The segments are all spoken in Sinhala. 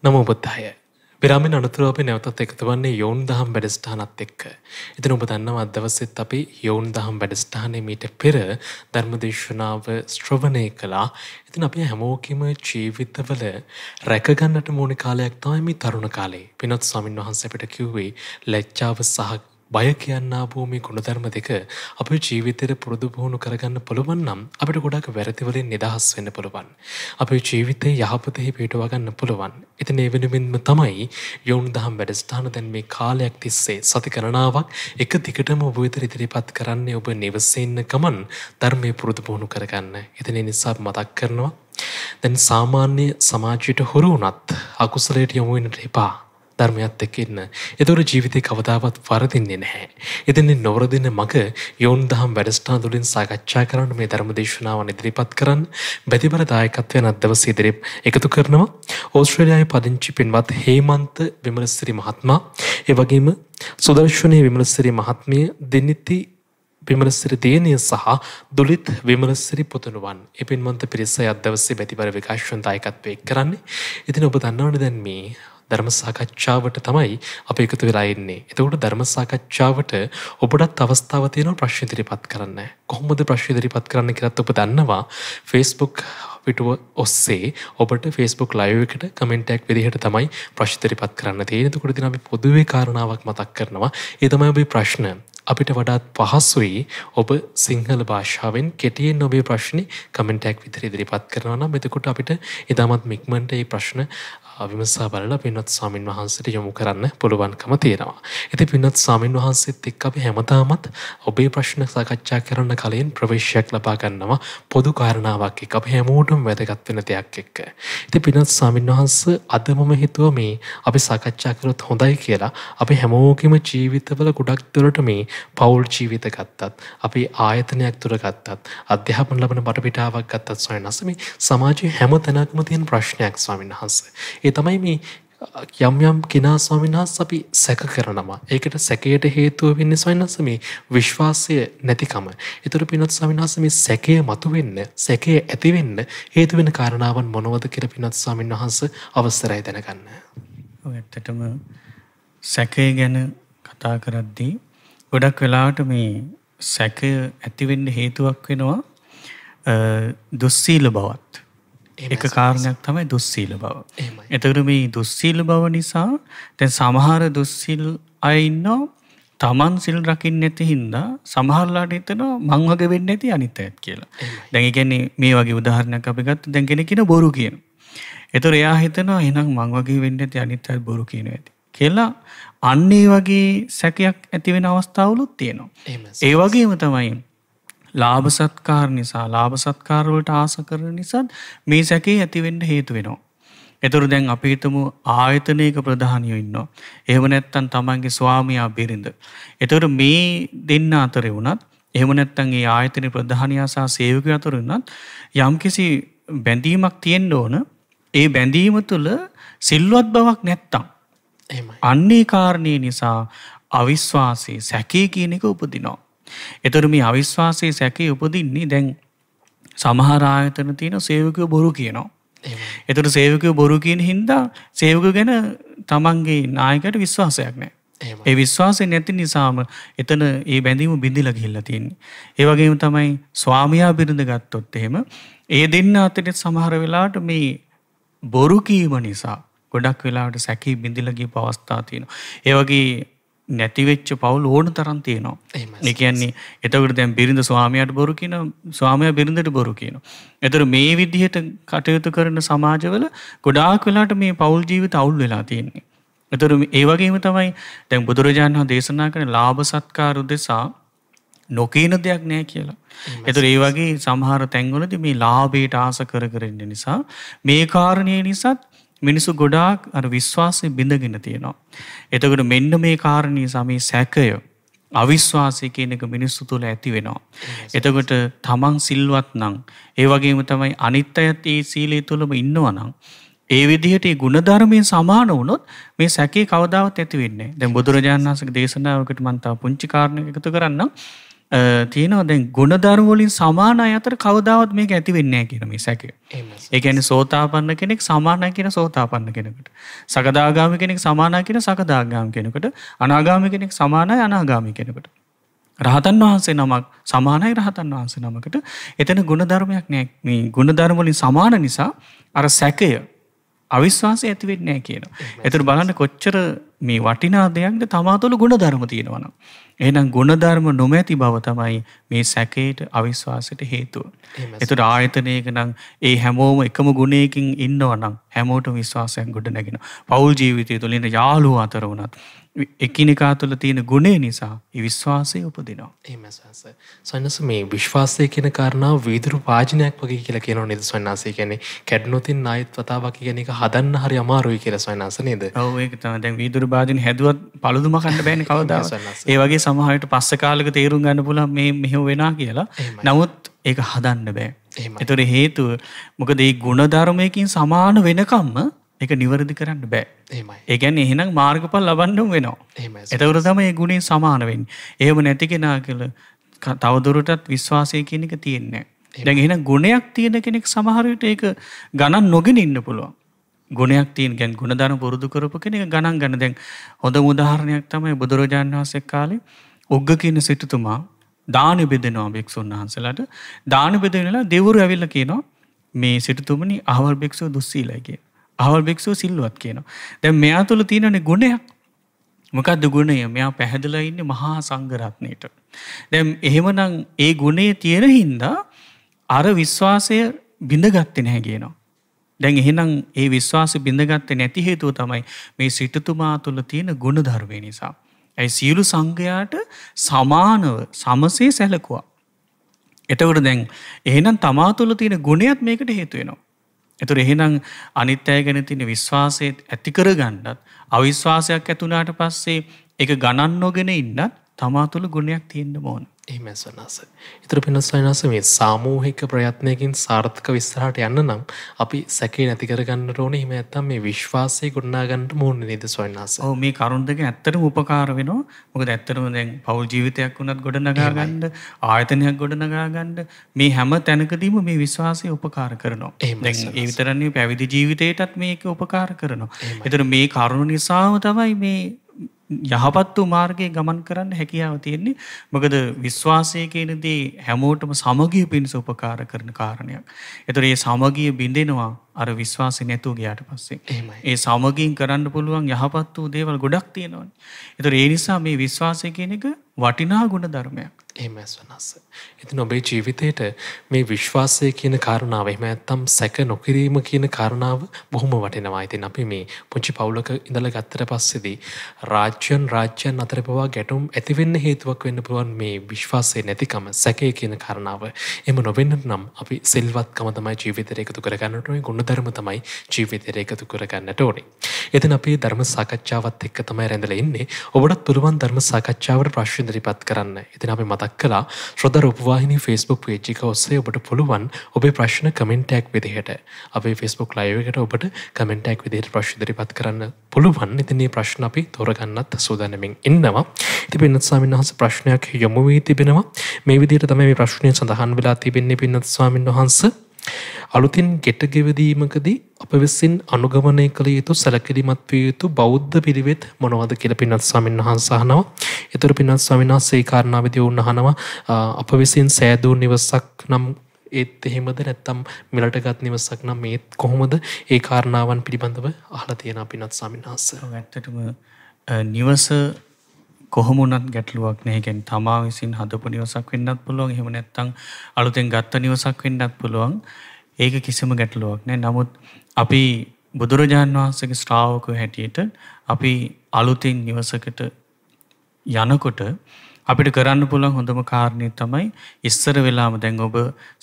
නමෝ බුද්ධාය. විරාමෙන් අනතුරුව අපි නැවතත් එකතු වන්නේ යෝන් දහම් වැඩසටහනත් එක්ක. ඉතින් ඔබ දන්නවා අද දවසෙත් අපි යෝන් දහම් වැඩසටහනේ මීට පෙර ධර්මදේශනාව ශ්‍රවණය කළා. ඉතින් අපි හැමෝගෙම ජීවිතවල රැක ගන්නට ඕනේ කාලයක් තමයි මේ තරුණ කාලය. පින්වත් ස්වාමින් වහන්සේ අපිට කිව්වේ ලැජ්ජාව සහ බය කියනා වූ මේ ගුණධර්ම දෙක අපේ ජීවිතේට පුරුදු පුහුණු කරගන්න පුළුවන් නම් අපිට ගොඩාක් වැරදි වලින් නිදහස් වෙන්න පුළුවන්. අපේ ජීවිතේ යහපතෙහි පිටව ගන්න පුළුවන්. ඉතින් ඒ වෙනුවෙන්ම තමයි යෝන් දහම් වැඩසටහන දැන් මේ කාලයක් තිස්සේ සති ගණනාවක් එක දිගටම ඔබ වෙත ඉදිරිපත් කරන්නේ ඔබ නිවසේ ඉන්න ගමන් ධර්මයේ පුරුදු පුහුණු කරගන්න. ඉතින් ඒ නිසා මතක් කරනවා දැන් සාමාන්‍ය සමාජයට හුරු වුණත් අකුසලයට යොමු වෙන්නට එපා. ධර්මයත් එක්ක ඉන්න. ඒතකොට ජීවිතේ කවදාවත් වරදින්නේ නැහැ. ඉතින් මේ නොවරදින මග යෝන් දහම් වැඩසටහන තුළින් සාකච්ඡා කරන්න මේ ධර්ම දේශනාවන් ඉදිරිපත් කරන්න බැතිබර දායකත්වයෙන් අද දවසේ ඉදිරිය එකතු කරනවා. ඕස්ට්‍රේලියාවේ පදිංචි පින්වත් හේමන්ත විමලසිරි මහත්මයා, ඒ වගේම සුදර්ශනී විමලසිරි මහත්මිය, දිනිති විමලසිරි දේනිය සහ දුලිත් විමලසිරි පුතුණුවන්. ඒ පින්වන්ත පිරිස අද දවසේ බැතිබර විකාශන දායකත්වයෙන් කරන්නේ. ඉතින් ඔබ දන්නවනේ දැන් මේ ධර්ම සාකච්ඡාවට තමයි අපි එකතු වෙලා ඉන්නේ. එතකොට ධර්ම සාකච්ඡාවට ඔබටත් අවස්ථාව තියෙනවා ප්‍රශ්න ඉදිරිපත් කරන්න. කොහොමද ප්‍රශ්න ඉදිරිපත් කරන්න කියලාත් ඔබ දන්නවා. Facebook පිටුව ඔස්සේ ඔබට Facebook live එකට කමෙන්ට් එකක් විදිහට තමයි ප්‍රශ්න ඉදිරිපත් කරන්න තියෙන්නේ. එතකොට ඉතින් අපි පොදුවේ කාරණාවක් මතක් කරනවා. ඒ තමයි ඔබේ ප්‍රශ්න. අපිට වඩාත් පහසුයි ඔබ සිංහල භාෂාවෙන් කෙටියෙන් ඔබේ ප්‍රශ්නේ කමෙන්ට් එකක් විතර ඉදිරිපත් කරනවා නම් එතකොට අපිට ඊටමත් ඉක්මනට මේ ප්‍රශ්න විමසා බලලා පින්වත් ස්වාමින් වහන්සේට යොමු කරන්න පුළුවන්කම තියෙනවා. ඉතින් පින්වත් ස්වාමින් වහන්සේත් එක්ක අපි හැමදාමත් ඔබේ ප්‍රශ්න සාකච්ඡා කරන්න කලින් ප්‍රවේශයක් ලබා ගන්නවා පොදු කාරණාවක් එක්ක. අපි හැමෝටම වැදගත් වෙන දෙයක් එක්ක. ඉතින් පින්වත් ස්වාමින් වහන්සේ අද මම හිතුවා මේ අපි සාකච්ඡා කරොත් හොඳයි කියලා. අපි හැමෝගෙම ජීවිතවල ගොඩක් දුරට මේ පෞල් ජීවිත ගත්තත්, අපි ආයතනයක් තුර ගත්තත්, අධ්‍යාපන ලබන බටපිටාවක් ගත්තත් ස්වාමීන් වහන්සේ මේ සමාජයේ හැම තැනකම තියෙන ප්‍රශ්නයක් ස්වාමීන් වහන්සේ. ඒ තමයි මේ යම් කෙනා ස්වාමීන් වහන්සේ අපි සැක කරනවා. ඒකට සැකයට හේතුව වෙන්නේ ස්වාමීන් වහන්සේ මේ විශ්වාසය නැතිකම. ඒතර පින්වත් ස්වාමීන් වහන්සේ මේ සැකය මතුවෙන්න, සැකය ඇති වෙන්න හේතු වෙන කාරණාවන් මොනවද කියලා පින්වත් ස්වාමීන් වහන්සේ අවසරයි දැනගන්න. ඔය ඇත්තටම සැකය ගැන කතා කරද්දී ගොඩක් වෙලාවට මේ සැකය ඇති වෙන්න හේතුවක් වෙනවා දුස්සීල බවත්. එක කාරණයක් තමයි දුස්සීල බව. එතකොට මේ දුස්සීල බව නිසා දැන් සමහර දුස්සීල් අය ඉන්නවා තමන් සිල් රකින්න නැති හින්දා සමහරලාට හිතනවා මං වගේ වෙන්නේ නැති අනිත් අයත් කියලා. දැන් ඒ කියන්නේ මේ වගේ උදාහරණයක් අපි ගත්තා. දැන් කෙනෙක් කියන බොරු කියන. එතකොට එයා හිතනවා එහෙනම් මං වගේ වෙන්නේ නැති අනිත් අයත් බොරු කියනවා ඇති කියලා. අන්න ඒ වගේ සැකයක් ඇති වෙන අවස්ථාවලුත් තියෙනවා. ඒ වගේම තමයි ලාභ සත්කාර නිසා, ලාභ සත්කාර වලට ආස කරන නිසා මේ සැකේ ඇති වෙන්න හේතු වෙනවා. ඒතර දැන් අපි හිතමු ආයතනයක ප්‍රධානියෝ ඉන්නවා. එහෙම නැත්නම් තමන්ගේ ස්වාමියා බිරිඳ. ඒතර මේ දෙන්න අතරේ වුණත්, එහෙම නැත්නම් ඒ ආයතනයේ ප්‍රධානියා සහ සේවකයා අතර වුණත් යම්කිසි බැඳීමක් තියෙන්න ඕන. ඒ බැඳීම තුළ සිල්වත් බවක් නැත්තම් අන්නේ කාරණේ නිසා අවිශ්වාසී සැකේ කියන එක උපදිනවා. එතකොට මේ අවිශ්වාසයේ සැකේ උපදින්නේ දැන් සමහර ආයතන තියෙන සේවකයෝ බොරු කියනවා. එතකොට සේවකයෝ බොරු කියන හින්දා සේවකයෝ ගැන තමන්ගේ නායකයට විශ්වාසයක් නැහැ. ඒ විශ්වාසය නැති නිසාම එතන ඒ බැඳීම බිඳිලා ගිහිල්ලා තියෙන්නේ. ඒ වගේම තමයි ස්වාමියා බිරිඳ ගත්තොත් එහෙම ඒ දෙන්න අතරේ සමහර වෙලාවට මේ බොරු කීම නිසා ගොඩක් වෙලාවට සැකේ බිඳිලා ගිය අවස්ථා තියෙනවා. ඒ වගේ නැති වෙච්ච පවුල් ඕන තරම් තියෙනවා. ඒ කියන්නේ එතකොට දැන් බිරිඳ ස්වාමියාට බොරු කියනවා, ස්වාමියා බිරිඳට බොරු කියනවා. ඒතර මේ විදිහට කටයුතු කරන සමාජවල ගොඩාක් වෙලාවට මේ පවුල් ජීවිත අවුල් වෙලා තියෙන්නේ. ඒතර ඒ වගේම තමයි දැන් බුදුරජාණන් වහන්සේ දේශනා කරන ලාභ සත්කාර උදෙසා නොකියන දෙයක් නෑ කියලා. ඒතර ඒ වගේ සමහර තැන්වලදී මේ ලාභයට ආස කර ඉන්න නිසා මේ කාරණේ නිසා මිනිස්සු ගොඩාක් අර විශ්වාසය බිඳගෙන තියෙනවා. එතකොට මෙන්න මේ කාරණේ නිසා මේ සැකය, අවිශ්වාසය කියන එක මිනිස්සු තුළ ඇති වෙනවා. එතකොට තමන් සිල්වත් නම්, ඒ වගේම තමයි අනිත් අයත් ඒ සීලය තුළම ඉන්නවා නම්, ඒ විදිහට ඒ ගුණධර්මයෙන් සමාන වුණොත් මේ සැකේ කවදාවත් ඇති වෙන්නේ නැහැ. දැන් බුදුරජාණන් වහන්සේගේ දේශනාවකට මම තව පුංචි කාරණයක් එකතු කරන්නම්. තියෙනවා දැන් ගුණධර්ම වලින් සමාන අය අතර කවදාවත් මේක ඇති වෙන්නේ නැහැ කියන මේ සැකය. ඒ කියන්නේ සෝතාපන්න කෙනෙක් සමානයි කියන සෝතාපන්න කෙනෙකුට. සකදාගාමි කෙනෙක් සමානයි කියන සකදාගාමි කෙනෙකුට. අනාගාමි කෙනෙක් සමානයි අනාගාමි කෙනෙකුට. රහතන් වහන්සේ නමක් සමානයි රහතන් වහන්සේ නමකට. එතන ගුණධර්මයක් නැහැ. මේ ගුණධර්ම වලින් සමාන නිසා අර සැකය අවිශ්වාසය ඇති වෙන්නේ නැහැ කියනවා. ඒතර බලන්න කොච්චර මේ වටිනා දෙයක්ද තමා තුළ ගුණධර්ම තියෙනවා නම්. එහෙනම් ගුණධර්ම නොමැති බව තමයි මේ සැකයට අවිශ්වාසයට හේතුව. ඒතර ආයතනයක නම් ඒ හැමෝම එකම ගුණයකින් ඉන්නවා නම් හැමෝටම විශ්වාසයක් ගොඩ නැගෙනවා. පෞල් ජීවිතය තුළ ඉන්න යාළුවෝ අතර වුණත් එකිනෙකා තුළ තියෙන ගුණය නිසා ඒ විශ්වාසය උපදිනවා. එහෙමයි සයන්ස. සයන්ස මේ විශ්වාසය කියන කාරණාව වීදුරු වාජනයක් වගේ කියලා කියනවා නේද සයන්ස? ඒ කියන්නේ කැඩුනොතින් ආයෙත් වතාවක් කියන එක හදන්න හරි අමාරුයි කියලා සයන්ස නේද? ඔව් ඒක තමයි. දැන් වීදුරු වාජන හැදුවත් පළුදුම කන්න බෑනේ කවදාවත්. ඒ වගේ සමහර විට පස්ස කාලෙක තේරුම් ගන්න පුළුවන් මේ මෙහෙම වෙනා කියලා. නමුත් ඒක හදන්න බෑ. ඒතර හේතුව මොකද මේ ගුණ ධර්මයකින් සමාන වෙනකම්ම ඒක නිවැරදි කරන්න බෑ. ඒ කියන්නේ එහෙනම් මාර්ගඵල ලබන්න වෙනවා. එතකොට තමයි මේ ගුණේ සමාන වෙන්නේ. එහෙම නැති කෙනා කියලා තවදුරටත් විශ්වාසය කියන එක තියෙන්නේ නැහැ. දැන් එහෙනම් ගුණයක් තියෙන කෙනෙක් සමහර විට ඒක ගණන් නොගෙන ඉන්න පුළුවන්. ගුණයක් තියෙන කියන්නේ ගුණධර්ම පුරුදු කරපු කෙනෙක් ගණන් ගන්න. දැන් හොඳ උදාහරණයක් තමයි බුදුරජාණන් වහන්සේ කාලේ උග්ග කියන සිටුතුමා දාන බෙදෙනවා භික්ෂුන් වහන්සේලාට. දාන බෙදෙනලා දෙවිවරු ඇවිල්ලා කියනවා මේ සිටුතුමනි අහවල් භික්ෂුව දුස්සීලයි කියලා. අහවල් භික්ෂුව සිල්වත් කියනවා. දැන් මෙයා තුළ තියෙනනේ ගුණයක්. මොකද්ද ගුණය? මෙයා පැහැදලා ඉන්නේ මහා සංඝරත්නයට. දැන් එහෙමනම් ඒ ගුණය තියෙන හින්දා අර විශ්වාසය බිඳගත්තේ නැහැ කියනවා. දැන් එහෙනම් ඒ විශ්වාසය බිඳගත්තේ නැති හේතුව තමයි මේ සිටුතුමා තුළ තියෙන ගුණ ධර්මය නිසා. ඒ සියලු සංඝයාට සමානව සමසේ සැලකුවා. එතකොට දැන් එහෙනම් තමා තුළ තියෙන ගුණයත් මේකට හේතු වෙනවා. එතකොට එහෙනම් අනිත් අය ගැන තියෙන විශ්වාසය ඇති කරගන්නත් අවිශ්වාසයක් ඇති වුණාට පස්සේ ඒක ගණන් නොගෙන ඉන්නත් තමා තුළ ගුණයක් තියෙන්න ඕන. එහෙමයි සනස. ඊතර පින්නස් සනස මේ සාමූහික ප්‍රයත්නයකින් සාර්ථක විස්තරයට යන්න නම් අපි සැකේ නැති කරගන්න ඕනේ. එහෙම නැත්නම් මේ විශ්වාසය ගොඩනගා ගන්න ඕනේ නේද සනස? ඔව් මේ කරුණ දෙක ඇත්තටම උපකාර වෙනවා. මොකද ඇත්තටම දැන් පෞල් ජීවිතයක් වුණත් ගොඩනගා ගන්න, ආයතනයක් ගොඩනගා ගන්න මේ හැම තැනකදීම මේ විශ්වාසය උපකාර කරනවා. දැන් ඒ විතරක් නෙවෙයි පැවිදි ජීවිතේටත් මේක උපකාර කරනවා. ඒතර මේ කරුණ නිසාම තමයි මේ යහපත් වූ මාර්ගයේ ගමන් කරන්න හැකියාව තියෙන්නේ. මොකද විශ්වාසය කියන දේ හැමෝටම සමගිය පිණිස උපකාර කරන කාරණයක්. ඒතර මේ සමගිය බිඳෙනවා අර විශ්වාසය නැතුව ගියාට පස්සේ. ඒ සමගියෙන් කරන්න පුළුවන් යහපත් වූ දේවල් ගොඩක් තියෙනවානේ. ඒතර ඒ නිසා මේ විශ්වාසය කියන එක වටිනා ගුණ ධර්මයක්. එහෙමයි සනස. ඉතින් ඔබේ ජීවිතේට මේ විශ්වාසය කියන කාරණාව එහෙම නැත්නම් සැක නොකිරීම කියන කාරණාව බොහොම වටිනවා. ඉතින් අපි මේ පුංචි පවුලක ඉඳලා ගත්තට පස්සේදී රාජ්‍යයන් අතර පවා ගැටුම් ඇති වෙන්න හේතුවක් වෙන්න පුළුවන් මේ විශ්වාසය නැතිකම, සැකය කියන කාරණාව. එහෙම නොවෙන්න නම් අපි සිල්වත්කම තමයි ජීවිතේට එකතු කරගන්නට ඕනේ. ගුණධර්ම තමයි ජීවිතේට එකතු කරගන්නට ඕනේ. ඉතින් අපි ධර්ම සාකච්ඡාවත් එක්ක තමයි රැඳලා ඉන්නේ. ඔබටත් පුළුවන් ධර්ම සාකච්ඡාවට ප්‍රශ්න ඉදිරිපත් කරන්න. ඉතින් අපි මතක් කළා ශ්‍රොතා රූපවාහිනී Facebook page එක ඔස්සේ ඔබට පුළුවන් ඔබේ ප්‍රශ්න කමෙන්ට් එකක් විදිහට අපේ Facebook live එකට ඔබට කමෙන්ට් එකක් විදිහට ප්‍රශ්න ඉදිරිපත් කරන්න පුළුවන්. ඉතින් මේ ප්‍රශ්න අපි තෝරගන්නත් සූදානම්ෙන් ඉන්නවා. ඉතින් පින්නත් ස්වාමීන් වහන්සේ ප්‍රශ්නයක් යොමු වී තිබෙනවා. මේ විදිහට තමයි මේ ප්‍රශ්නය සඳහන් වෙලා තිබෙන්නේ පින්නත් ස්වාමීන් වහන්සේ. අලුතින් ගෙට ගෙවදීමකදී අප විසින් අනුගමනය කළ යුතු සැලකිලිමත් විය යුතු බෞද්ධ පිළිවෙත් මොනවද කියලා පින්නත් ස්වාමීන් වහන්සේ අහනවා. ඒතර පින්නත් ස්වාමීන් වහන්සේ ඒ කාරණාවේදී වුණ අහනවා අප විසින් සෑදූ නිවසක් නම් ඒත් එහෙමද නැත්නම් මිලටගත් නිවසක් නම් මේත් කොහොමද ඒ කාරණාවන් පිළිබඳව අහලා තියෙනවා පින්නත් ස්වාමීන් වහන්සේ. ඔව් ඇත්තටම නිවස කොහොම වුණත් ගැටලුවක් නැහැ. කියන්නේ තමා විසින් හදපු නිවසක් වෙන්නත් පුළුවන්. එහෙම නැත්නම් අලුතෙන් ගත්ත නිවසක් වෙන්නත් පුළුවන්. ඒක කිසිම ගැටලුවක් නැහැ. නමුත් අපි බුදුරජාණන් වහන්සේගේ ශ්‍රාවකයෝ හැටියට අපි අලුතින් නිවසකට යනකොට අපිට කරන්න පුළුවන් හොඳම කාරණේ තමයි ඉස්සර වෙලාම දැන් ඔබ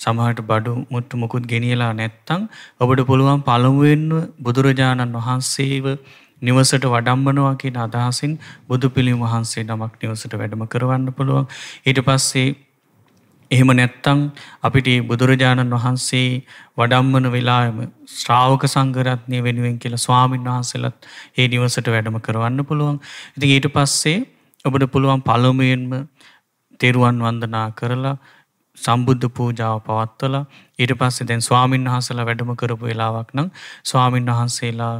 සමහරට බඩු මුට්ටු මුකුත් ගෙනියලා නැත්නම් ඔබට පුළුවන් පළමුවෙන්ම බුදුරජාණන් වහන්සේව නිවසට වඩම්මනවා කියන අදහසින් බුදු පිළිම වහන්සේ නමක් නිවසට වැඩම කරවන්න පුළුවන්. ඊට පස්සේ එහෙම නැත්තම් අපිට බුදුරජාණන් වහන්සේ වඩම්මන වෙලාවෙම ශ්‍රාවක සංඝරත්නය වෙනුවෙන් කියලා ස්වාමීන් වහන්සේලාත් ඒ නිවසට වැඩම කරවන්න පුළුවන්. ඉතින් ඊට පස්සේ ඔබට පුළුවන් පළමුවෙන්ම තෙරුවන් වන්දනා කරලා සම්බුද්ධ පූජාව පවත්වලා ඊට පස්සේ දැන් ස්වාමීන් වහන්සේලා වැඩම කරපු වෙලාවක් නම් ස්වාමීන් වහන්සේලා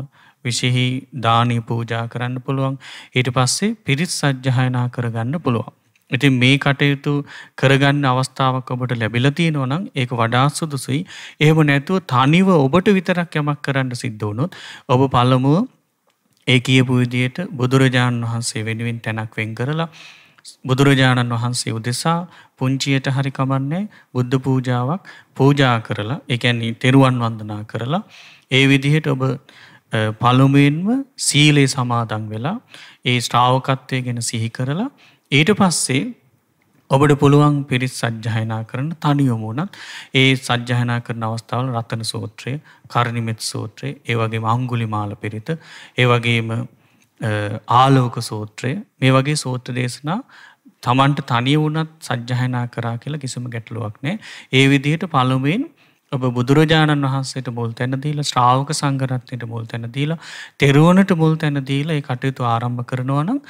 විශේෂී දානීය පූජා කරන්න පුළුවන්. ඊට පස්සේ පිරිත් සජ්ජායනා කරගන්න පුළුවන්. ඉතින් මේ කටයුතු කරගන්න අවස්ථාවක් ඔබට ලැබිලා තියෙනවා නම් ඒක වඩා සුදුසුයි. එහෙම නැතුව තනිව ඔබට විතරක් යමක් කරන්න සිද්ධ වුණොත් ඔබ පළමුව ඒ කියපු විදිහට බුදුරජාණන් වහන්සේ වෙනුවෙන් තැනක් වෙන් කරලා බුදුරජාණන් වහන්සේ උදෙසා පුංචියට හරි කමන්නේ බුද්ධ පූජාවක් පූජා කරලා ඒ කියන්නේ තෙරුවන් වන්දනා කරලා ඒ විදිහට ඔබ පළමුවෙන්ම සීලේ සමාදන් වෙලා ඒ ශ්‍රාවකත්වයේ ගැන සිහි කරලා ඊට පස්සේ ඔබට පුළුවන් පිරිත් සජ්ජායනා කරන තනියම උනත් ඒ සජ්ජායනා කරන අවස්ථාවල රතන සූත්‍රය, කරණිමෙත් සූත්‍රය, ඒ වගේම අඟුලිමාල පිරිත, ඒ වගේම ආලෝක සූත්‍රය මේ වගේ සූත්‍ර දේශනා තමන්ට තනිය වුණත් සජ්ජායනා කරා කියලා කිසිම ගැටලුවක් නැහැ. ඒ විදිහට පළමුවෙන් ඔබ බුදුරජාණන් වහන්සේට මුල් තැන දීලා ශ්‍රාවක සංඝ රත්නයට මුල් තැන දීලා තෙරුවනට මුල් තැන දීලා ඒ කටයුතු ආරම්භ කරනවා නම්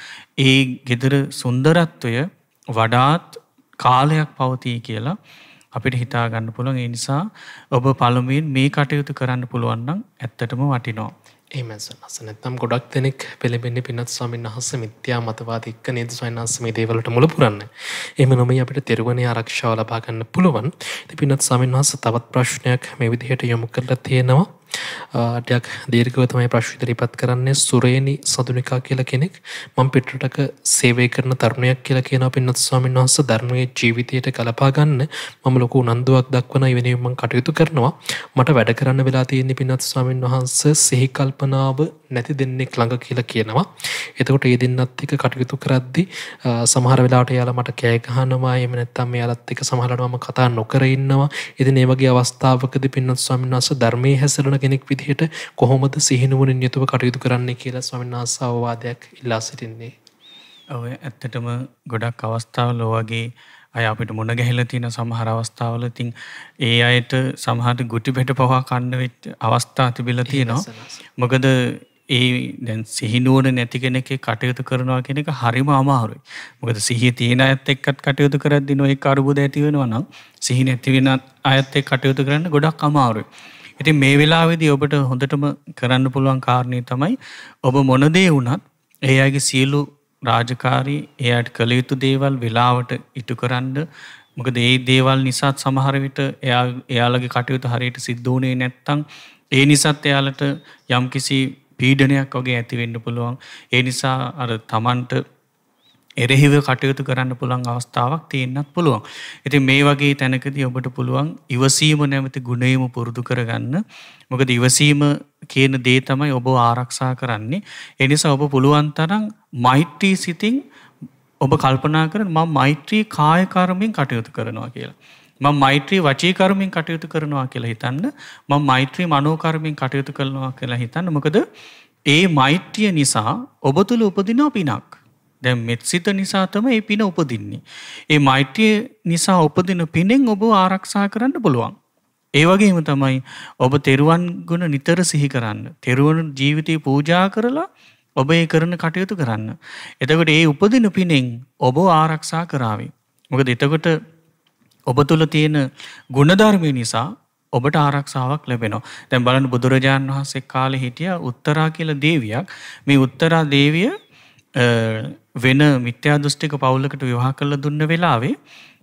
ඒ gedara සුන්දරත්වය වඩාත් කාලයක් පවතී කියලා අපිට හිතා ගන්න පුළුවන්. ඒ නිසා ඔබ පළමුවෙන් මේ කටයුතු කරන්න පුළුවන් නම් ඇත්තටම වටිනවා. එහෙම සනස නැත්නම් ගොඩක් දෙනෙක් පෙළඹෙන්නේ පින්වත් ස්වාමීන් වහන්සේ මිත්‍යා මතවාද එක්ක නේද ස්වාමීන් වහන්සේ මේ දේවල්ට මුල පුරන්නේ. එහෙම නොමයි අපිට තෙරුවනේ ආරක්ෂාව ලබා ගන්න පුළුවන්. ඉතින් පින්වත් ස්වාමීන් වහන්සේ තවත් ප්‍රශ්නයක් මේ විදිහට යොමු කරලා තියෙනවා. ටිකක් දීර්ඝව තමයි ප්‍රශ්න ඉදිරිපත් කරන්නේ. සුරේනි සදුනිකා කියලා කෙනෙක් මම පිටරටක සේවය කරන තරුණයෙක් කියලා කියනවා පින්වත් ස්වාමීන් වහන්සේ ධර්මයේ ජීවිතයට ගලපා ගන්න මම ලොකු උනන්දුවක් දක්වන ඉවෙනේ මම කටයුතු කරනවා. මට වැඩ කරන්න වෙලා තියෙන්නේ පින්වත් ස්වාමීන් වහන්සේ සිහි කල්පනාව නැති දෙන්නෙක් ළඟ කියලා කියනවා. එතකොට ඒ දෙන්නත් එක්ක කටයුතු කරද්දී සමහර වෙලාවට එයාලා මට කෑ ගහනවා. එහෙම නැත්නම් එයාලත් එක්ක සමහරවිට මම කතා නොකර ඉන්නවා. ඉතින් මේ වගේ අවස්ථාවකදී පින්වත් ස්වාමීන් වහන්සේ ධර්මයේ හැසිරෙන කෙනෙක් විදිහට කොහොමද සිහිනුවණින් යුතුව කටයුතු කරන්නේ කියලා ස්වාමීන් වහන්සේ අවවාදයක් ඉල්ලා සිටින්නේ. ඔව් ඇත්තටම ගොඩක් අවස්ථාවල වගේ අය අපිට මුණ ගැහිලා තියෙන සමහර අවස්ථාවල ඉතින් ඒ අයට සමහරට ගුටි බෙට පවා කන්න වෙච්ච අවස්ථා තිබිලා තියෙනවා. මොකද ඒ දැන් සිහිනුවණ නැති කෙනෙක් කටයුතු කරනවා කියන එක හරිම අමාරුයි. මොකද සිහිය තියෙන අයත් එක්කත් කටයුතු කරද්දී නොඑක අරුබුද ඇති වෙනවා නම් සිහි නැති වෙන අයත් එක්ක කටයුතු කරන්න ගොඩක් අමාරුයි. ඉතින් මේ වෙලාවේදී ඔබට හොඳටම කරන්න පුළුවන් කාරණේ තමයි ඔබ මොන දේ වුණත් ඒ අයගේ සියලු රාජකාරී එයාට කළ යුතු දේවල් වෙලාවට ඉටු කරන්න. මොකද මේ දේවල් නිසා සමහර විට එයාලගේ කටයුතු හරියට සිද්ධ වුණේ නැත්නම් ඒ නිසාත් එයාලට යම්කිසි පීඩනයක් වගේ ඇති වෙන්න පුළුවන්. ඒ නිසා අර Tamanට එරෙහිව කටයුතු කරන්න පුළුවන් අවස්ථාවක් තියෙන්නත් පුළුවන්. ඉතින් මේ වගේ තැනකදී ඔබට පුළුවන් ඉවසීම නැමැති ගුණයම පුරුදු කරගන්න. මොකද ඉවසීම කියන දේ තමයි ඔබ ආරක්ෂා කරන්නේ. ඒ නිසා ඔබ පුළුවන් තරම් මෛත්‍රී සිතින් ඔබ කල්පනා කරන්න මම මෛත්‍රී කාය කර්මෙන් කටයුතු කරනවා කියලා. මම මෛත්‍රී වචී කර්මෙන් කටයුතු කරනවා කියලා හිතන්න. මම මෛත්‍රී මනෝ කර්මෙන් කටයුතු කරනවා කියලා හිතන්න. මොකද ඒ මෛත්‍රිය නිසා ඔබ තුල උපදින පිනක්. දැන් මෙත්සිත නිසා තමයි මේ පින උපදින්නේ. ඒ මෛත්‍රිය නිසා උපදින පිනෙන් ඔබ ආරක්ෂා කරන්න පුළුවන්. ඒ වගේම තමයි ඔබ තෙරුවන් ගුණ නිතර සිහි කරන්න. තෙරුවන් ජීවිතේ පූජා කරලා ඔබ ඒ කරන කටයුතු කරන්න. එතකොට ඒ උපදින පිනෙන් ඔබ ආරක්ෂා කරાવી. මොකද එතකොට ඔබ තුල තියෙන ගුණධර්ම නිසා ඔබට ආරක්ෂාවක් ලැබෙනවා. දැන් බලන්න බුදුරජාණන් වහන්සේ කාලේ හිටියා උත්තරා කියලා දේවියක්. මේ උත්තරා දේවිය වෙන මිත්‍යා දෘෂ්ටික පවුලකට විවාහ කරලා දුන්න වෙලාවේ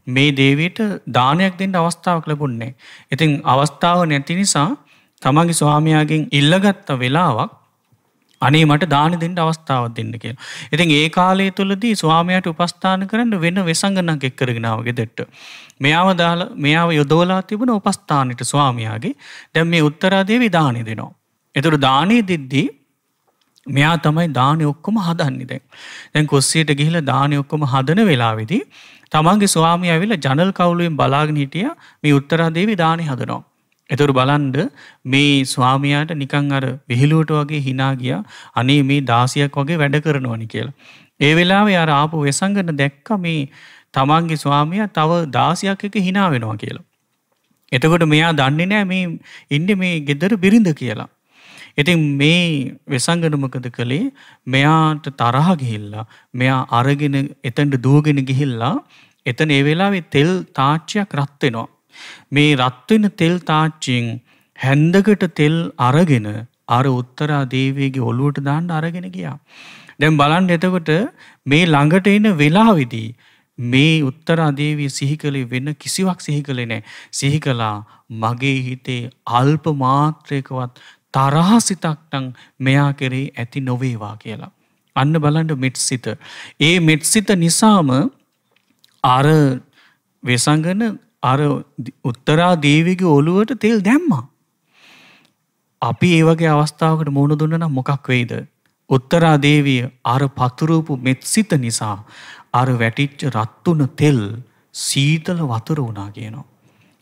මේ දේවියට දානයක් දෙන්න අවස්ථාවක් ලැබුණේ නැහැ. ඉතින් අවස්ථාව නැති නිසා තමන්ගේ ස්වාමියාගෙන් ඉල්ලගත්ත වෙලාවක් අනේ මට දාන දෙන්න අවස්ථාවක් දෙන්න කියලා. ඉතින් ඒ කාලය තුලදී ස්වාමියාට උපස්ථාන කරන්න වෙන වෙසඟනක් එක්කරගෙන ආව ගෙදරට. මෙයාව යොදවලා තිබුණ උපස්ථානෙට ස්වාමියාගේ. දැන් මේ උත්තරා දේවි දානෙ දෙනවා. ඒතර දානෙ දෙද්දී මෙයා තමයි දානෙ ඔක්කොම හදන්නේ දැන් කුස්සියට ගිහිල්ලා දානෙ ඔක්කොම හදන වෙලාවේදී තමන්ගේ ස්වාමියා ඇවිල්ලා ජනල් කවුළුවෙන් බලාගෙන හිටියා මේ උත්තරා දේවි දානෙ හදනවා. ඒතර බලන්න මේ ස්වාමියාට නිකන් අර විහිළුවට වගේ hina ගියා. අනේ මේ දාසියක් වගේ වැඩ කරනවනි කියලා. ඒ වෙලාවේ අර ආපු වෙසංගන දැක්ක මේ තමන්ගේ ස්වාමියා තව දාසියක් එක්ක hina වෙනවා කියලා. එතකොට මෙයා දන්නේ නැහැ මේ ඉන්නේ මේ ගෙදර බිරිඳ කියලා. ඉතින් මේ වෙසංගන මොකද කළේ? මෙයාට තරහ ගිහිල්ලා මෙයා අරගෙන එතනට දුවගෙන ගිහිල්ලා එතන ඒ වෙලාවේ තෙල් තාච්චියක් රත් වෙනවා. මේ රත් වෙන තෙල් තාච්චියෙන් හැන්දකට තෙල් අරගෙන අර උත්තරා දේවියගේ ඔළුවට දාන්න අරගෙන ගියා. දැන් බලන්න එතකොට මේ ළඟට එන වෙලාවේදී මේ උත්තරා දේවිය සිහි කළේ වෙන කිසිවක් සිහි කළේ නැහැ. සිහි කළා මගේ හිතේ අල්ප මාත්‍රයකවත් තරහසිතක් නම් මෙයා කෙරේ ඇති නොවේවා කියලා. අන්න බලන්න මෙත්සිත. ඒ මෙත්සිත නිසාම අර වෙසඟන අර උත්තරා දේවියගේ ඔළුවට තෙල් දැම්මා. අපි ඒ වගේ අවස්ථාවකට මුහුණ දුන්නා නම් මොකක් වෙයිද? උත්තරා දේවිය අර පතුරුපු මෙත්සිත නිසා අර වැටිච්ච රත්තුන තෙල් සීතල වතුර වුණා කියනවා.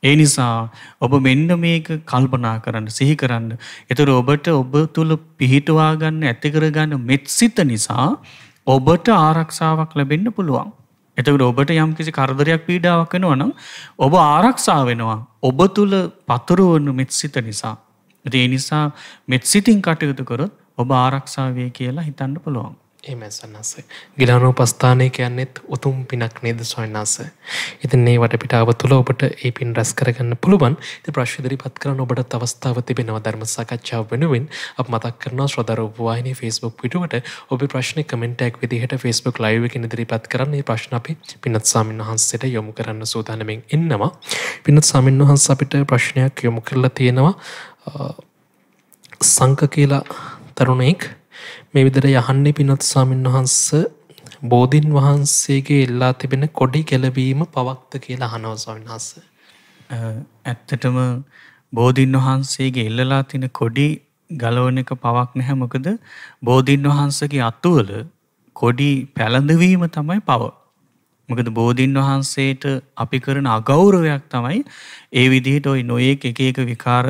ඒ නිසා ඔබ මෙන්න මේක කල්පනා කරන්න, සිහි කරන්න. ඒතර ඔබට ඔබ තුල පිහිටවා ගන්න, ඇති කර ගන්න මෙත්සිත නිසා ඔබට ආරක්ෂාවක් ලැබෙන්න පුළුවන්. එතකොට ඔබට යම් කිසි කරදරයක් පීඩාවක් වෙනවා නම් ඔබ ආරක්ෂා වෙනවා ඔබ තුල පතුරවන මෙත්සිත නිසා. ඒ නිසා මෙත්සිතින් කටයුතු කරොත් ඔබ ආරක්ෂා වේ කියලා හිතන්න පුළුවන්. එහෙමයි සන්නස. ගිලානෝපස්ථානය කියන්නේත් උතුම් පිනක් නේද සොයනස. ඉතින් මේ වටපිටාව තුළ ඔබට ඒ පින් රැස් කරගන්න පුළුවන්. ඉතින් ප්‍රශ්න ඉදිරිපත් කරන්න ඔබට අවස්ථාව තිබෙනවා ධර්ම සාකච්ඡාව වෙනුවෙන්. අප මතක් කරනවා ශ්‍රෝතා රූපවාහිනී Facebook පිටුවට ඔබේ ප්‍රශ්න කමෙන්ට් එකක් විදිහට Facebook live එකකින් ඉදිරිපත් කරන්න. මේ ප්‍රශ්න අපි පින්වත් ස්වාමීන් වහන්සේට යොමු කරන්න සූදානම්ෙන් ඉන්නවා. පින්වත් ස්වාමීන් වහන්සේ අපිට ප්‍රශ්නයක් යොමු කරලා තියෙනවා. සංක කියලා තරුණෙක් මේ විදිහට යහන්නේ පින්වත් ස්වාමීන් වහන්සේ බෝධින් වහන්සේගේ එල්ලා තිබෙන කොඩි ගැලවීම පවක්ද කියලා අහනවා ස්වාමීන් වහන්සේ. ඇත්තටම බෝධින් වහන්සේගේ එල්ලලා තියෙන කොඩි ගලවන එක පවක් නැහැ. මොකද බෝධින් වහන්සේගේ අතුවල කොඩි පැලඳවීම තමයි පව. මොකද බෝධින් වහන්සේට අපි කරන අගෞරවයක් තමයි ඒ විදිහට ওই නොයේක එක එක විකාර